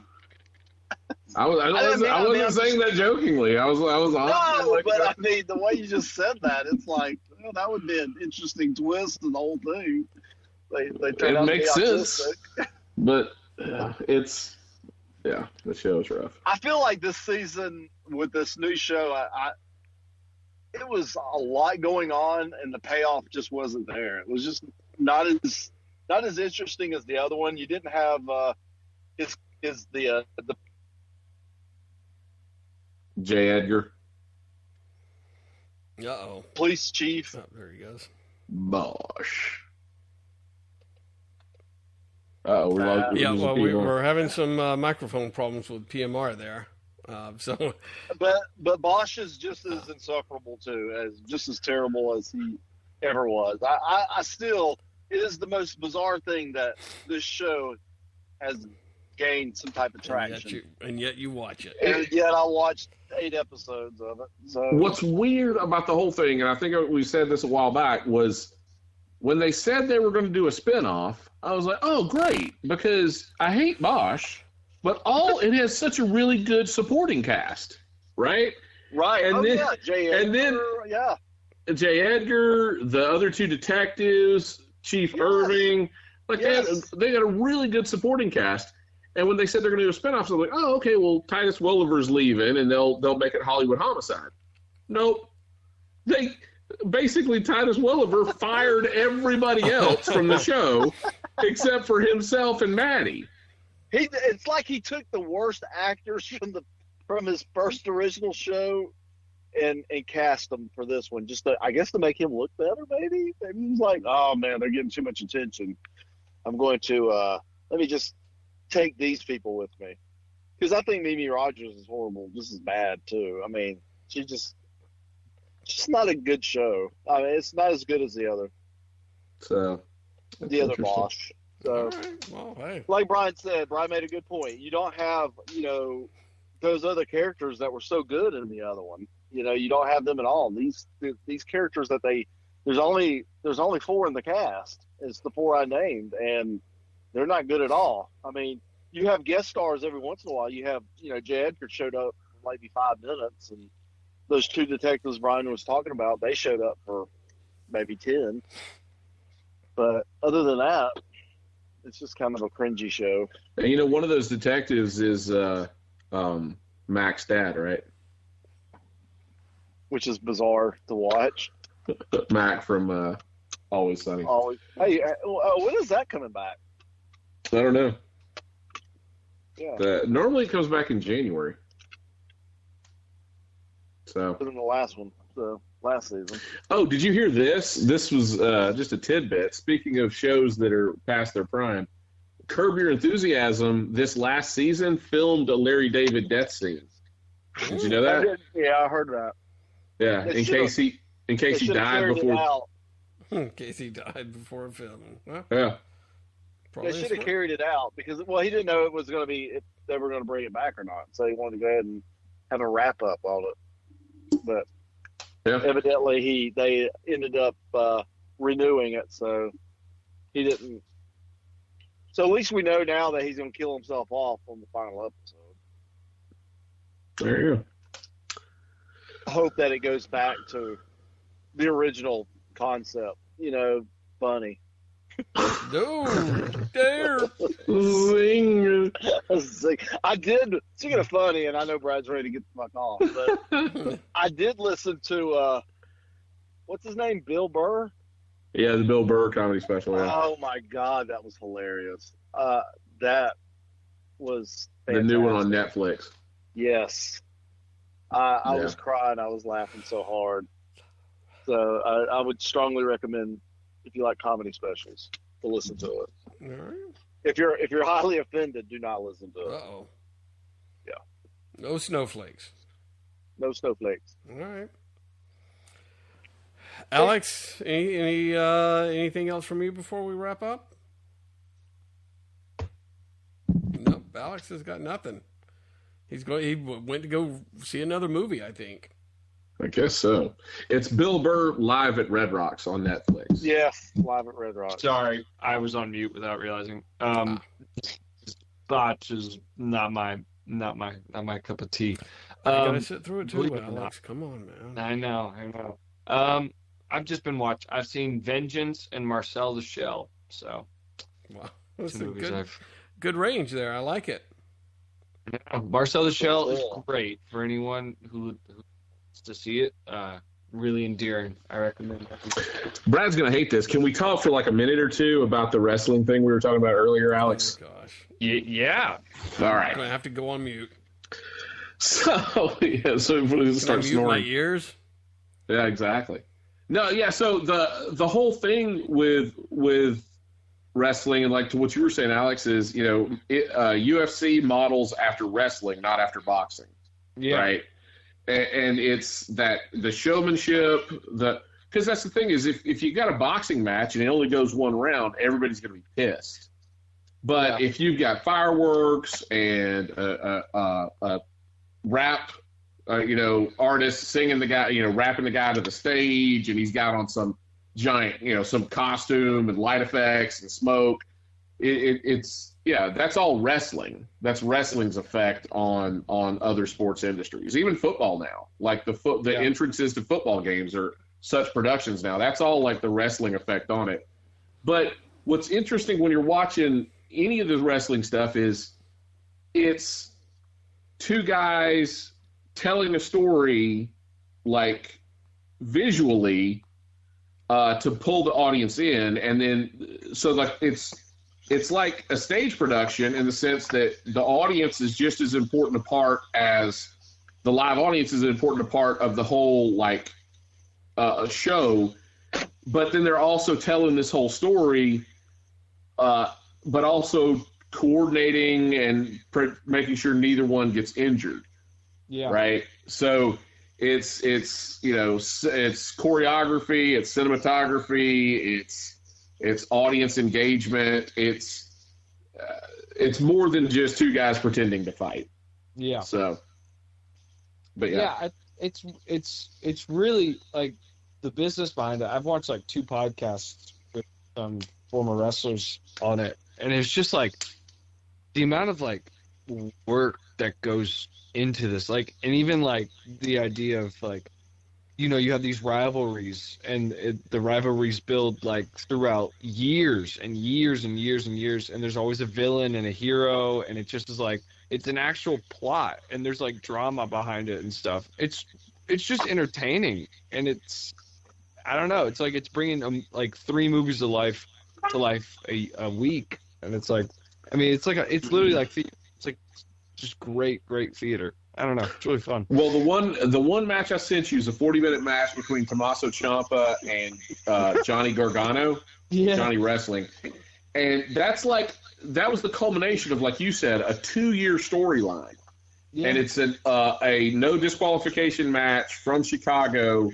I wasn't saying that jokingly. I was no, but I mean, the way you just said that, it's like, well, that would be an interesting twist in the whole thing. It makes sense, but the show's rough. I feel like this season with this new show, it was a lot going on, and the payoff just wasn't there. It was just not as interesting as the other one. You didn't have the J. Edgar. Police chief. Oh, there he goes. Bosch. We're having some microphone problems with PMR there. But Bosch is just as insufferable too, just as terrible as he ever was. I still, it is the most bizarre thing that this show has gained some type of traction. And yet you watch it. And yet I watched 8 episodes of it. So what's weird about the whole thing, and I think we said this a while back, was when they said they were going to do a spinoff, I was like, oh, great, because I hate Bosch, but it has such a really good supporting cast, right? Right. And then, J. Edgar, J. Edgar, the other 2 detectives, Chief Irving, they got a really good supporting cast. And when they said they're going to do a spinoff, I was like, oh, okay, well, Titus Welliver's leaving, and they'll make it Hollywood Homicide. Nope. Basically, Titus Welliver fired everybody else from the show except for himself and Maddie. It's like he took the worst actors from his first original show and cast them for this one, just to make him look better. Maybe he's like, oh man, they're getting too much attention. I'm going to let me just take these people with me, because I think Mimi Rogers is horrible. This is bad too. I mean, she's just not a good show. I mean, it's not as good as the other. So the other Bosch. So, well, hey. Like Brian said, Brian made a good point. You don't have those other characters that were so good in the other one. You don't have them at all. These characters that there's only 4 in the cast. It's the 4 I named, and they're not good at all. I mean, you have guest stars every once in a while. You have, J. Edgar showed up for maybe 5 minutes, and those 2 detectives Brian was talking about, they showed up for maybe 10. But other than that, it's just kind of a cringy show. And one of those detectives is Mac's dad, right? Which is bizarre to watch. Mac from Always Sunny. Always. Hey, when is that coming back? I don't know. Yeah. Normally it comes back in January. So. Better than the last one, the last season. Oh, did you hear this? This was just a tidbit. Speaking of shows that are past their prime, Curb Your Enthusiasm this last season filmed a Larry David death scene. Did you know that? Yeah, I heard that. Yeah, in case he died before. In case he died before filming. Well, yeah. They should have carried it out because, he didn't know it was going to be if they were going to bring it back or not. So he wanted to go ahead and have a wrap up on it. But evidently they ended up renewing it, so he didn't. So at least we know now that he's going to kill himself off on the final episode. There you go. I hope that it goes back to the original concept. Funny. No, dare. Zing. I did. Speaking of funny, and I know Brad's ready to get the fuck off, but I did listen to what's his name, Bill Burr. Yeah, the Bill Burr comedy special. Yeah. Oh my God, that was hilarious. That was The fantastic. new one on Netflix. Yes, I was crying. I was laughing so hard. So I would strongly recommend, if you like comedy specials, to listen to it. All right. If you're highly offended, do not listen to it. Uh-oh. Yeah. No snowflakes. No snowflakes. All right. Alex, anything else from you before we wrap up? Nope. Alex has got nothing. He went to go see another movie, I think. I guess so. It's Bill Burr live at Red Rocks on Netflix. Yes, live at Red Rocks. Sorry, I was on mute without realizing. Botch is not my cup of tea. You gotta sit through it too, Alex. Come on, man. I know. I've just been I've seen Vengeance and Marcel the Shell. So, wow, that's a movies good range there. I like it. Yeah, Marcel the Shell is great for anyone who wants to see it. Really endearing. I recommend it. Brad's gonna hate this. Can we talk for like a minute or two about the wrestling thing we were talking about earlier, Alex? Oh my gosh. Yeah. All right. I'm gonna have to go on mute. So yeah, so we start mute snoring. My ears. Yeah, exactly. No, yeah. So the whole thing with wrestling, and like to what you were saying, Alex, is UFC models after wrestling, not after boxing. Yeah. Right. And it's that the showmanship, because that's the thing is if you got a boxing match and it only goes one round, everybody's going to be pissed. But if you've got fireworks and a rap, artist singing the guy, rapping the guy to the stage, and he's got on some giant, some costume and light effects and smoke, it's that's all wrestling. That's wrestling's effect on other sports industries, even football now. Like the entrances to football games are such productions now. That's all like the wrestling effect on it. But what's interesting when you're watching any of the wrestling stuff is it's two guys telling a story like visually to pull the audience in, and then so like it's like a stage production in the sense that the audience is just as important a part as the live audience is an important part of the whole show, but then they're also telling this whole story, but also coordinating and making sure neither one gets injured. Yeah. Right. So it's choreography, it's cinematography, it's audience engagement. It's more than just two guys pretending to fight. Yeah. So, but it's really like the business behind it. I've watched like 2 podcasts with some former wrestlers on it, and it's just like the amount of like work that goes into this, like, and even like the idea of like you have these rivalries, and the rivalries build like throughout years and years and years and years, and there's always a villain and a hero, and it just is like it's an actual plot, and there's like drama behind it and stuff. It's just entertaining, and I don't know, it's like it's bringing like 3 movies to life a week, and it's like, I mean, it's literally like it's like just great theater. I don't know. It's really fun. Well, the one match I sent you is a 40-minute match between Tommaso Ciampa and Johnny Gargano, Johnny Wrestling, and that was the culmination of, like you said, a 2-year storyline, and it's a no disqualification match from Chicago.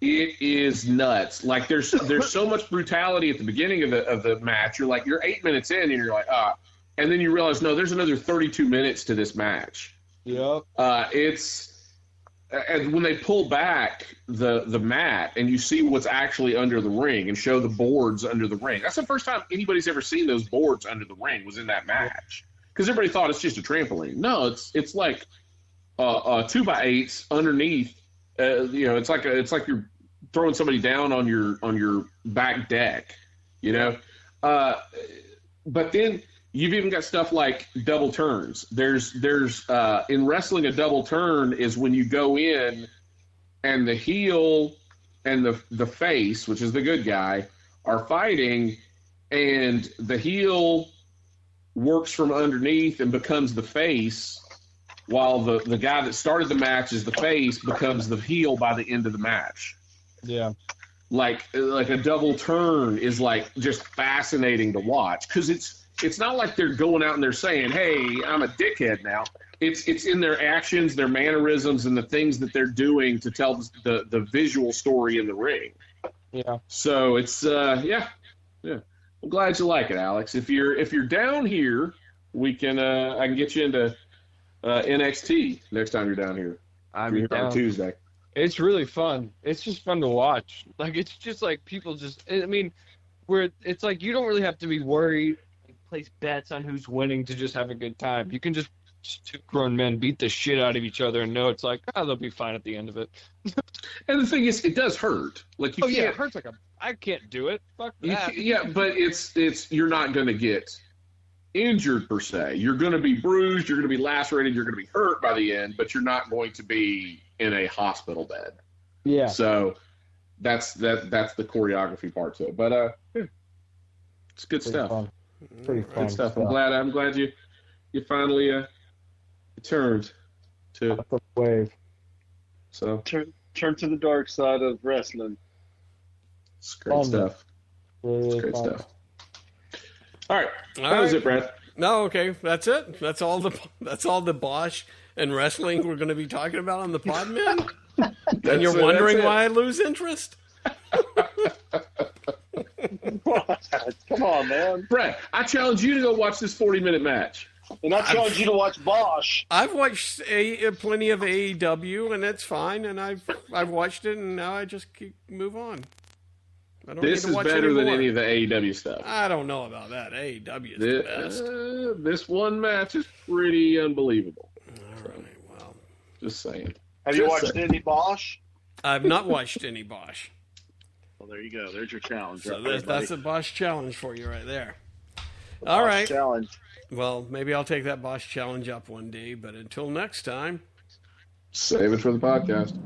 It is nuts. Like there's so much brutality at the beginning of the match. You're 8 minutes in, and you're like, and then you realize, no, there's another 32 minutes to this match. Yep. And when they pull back the mat and you see what's actually under the ring and show the boards under the ring, that's the first time anybody's ever seen those boards under the ring was in that match, because everybody thought it's just a trampoline. No, it's like 2x8s underneath. It's like you're throwing somebody down on your back deck, but then you've even got stuff like double turns. There's in wrestling, a double turn is when you go in and the heel and the face, which is the good guy, are fighting, and the heel works from underneath and becomes the face, while the guy that started the match is the face, becomes the heel by the end of the match. Yeah. Like a double turn is like just fascinating to watch, because it's not like they're going out and they're saying, hey, I'm a dickhead now. It's in their actions, their mannerisms, and the things that they're doing to tell the visual story in the ring. Yeah. So it's yeah. I'm glad you like it, Alex. If you're down here, we can I can get you into NXT next time you're down here. I'm here down. on Tuesday. It's really fun. It's just fun to watch. Like, it's just like people where it's like you don't really have to be worried, place bets on who's winning to just have a good time. You can just 2 grown men beat the shit out of each other and know it's like, they'll be fine at the end of it. And the thing is, it does hurt. Like, you can't. Yeah, it hurts I can't do it. Fuck that. Yeah, but it's you're not going to get injured per se. You're going to be bruised. You're going to be lacerated. You're going to be hurt by the end, but you're not going to be in a hospital bed. Yeah. So that's the choreography part to it. But it's good stuff. Fun. Pretty fun. Good stuff. I'm glad you finally turned to the wave. So turn to the dark side of wrestling. It's great stuff. Really it's great fun. stuff. All right. That was it, Brad. No, okay. That's it. That's all the Bosch and wrestling we're going to be talking about on the pod, man. And you're wondering why I lose interest? Come on, man. Brad, I challenge you to go watch this 40-minute match. And I challenge you to watch Bosch. I've watched plenty of AEW, and it's fine, and I've watched it, and now I just move on. I don't This need to is watch better than anymore. any of the AEW stuff. I don't know about that. AEW is the best. This one match is pretty unbelievable. All right, well. Just saying. Have you watched any Bosch? I've not watched any Bosch. Well, there you go. There's your challenge. So right that's a Bosch challenge for you right there. The All Bosch right. Challenge. Well, maybe I'll take that Bosch challenge up one day, but until next time. Save it for the podcast.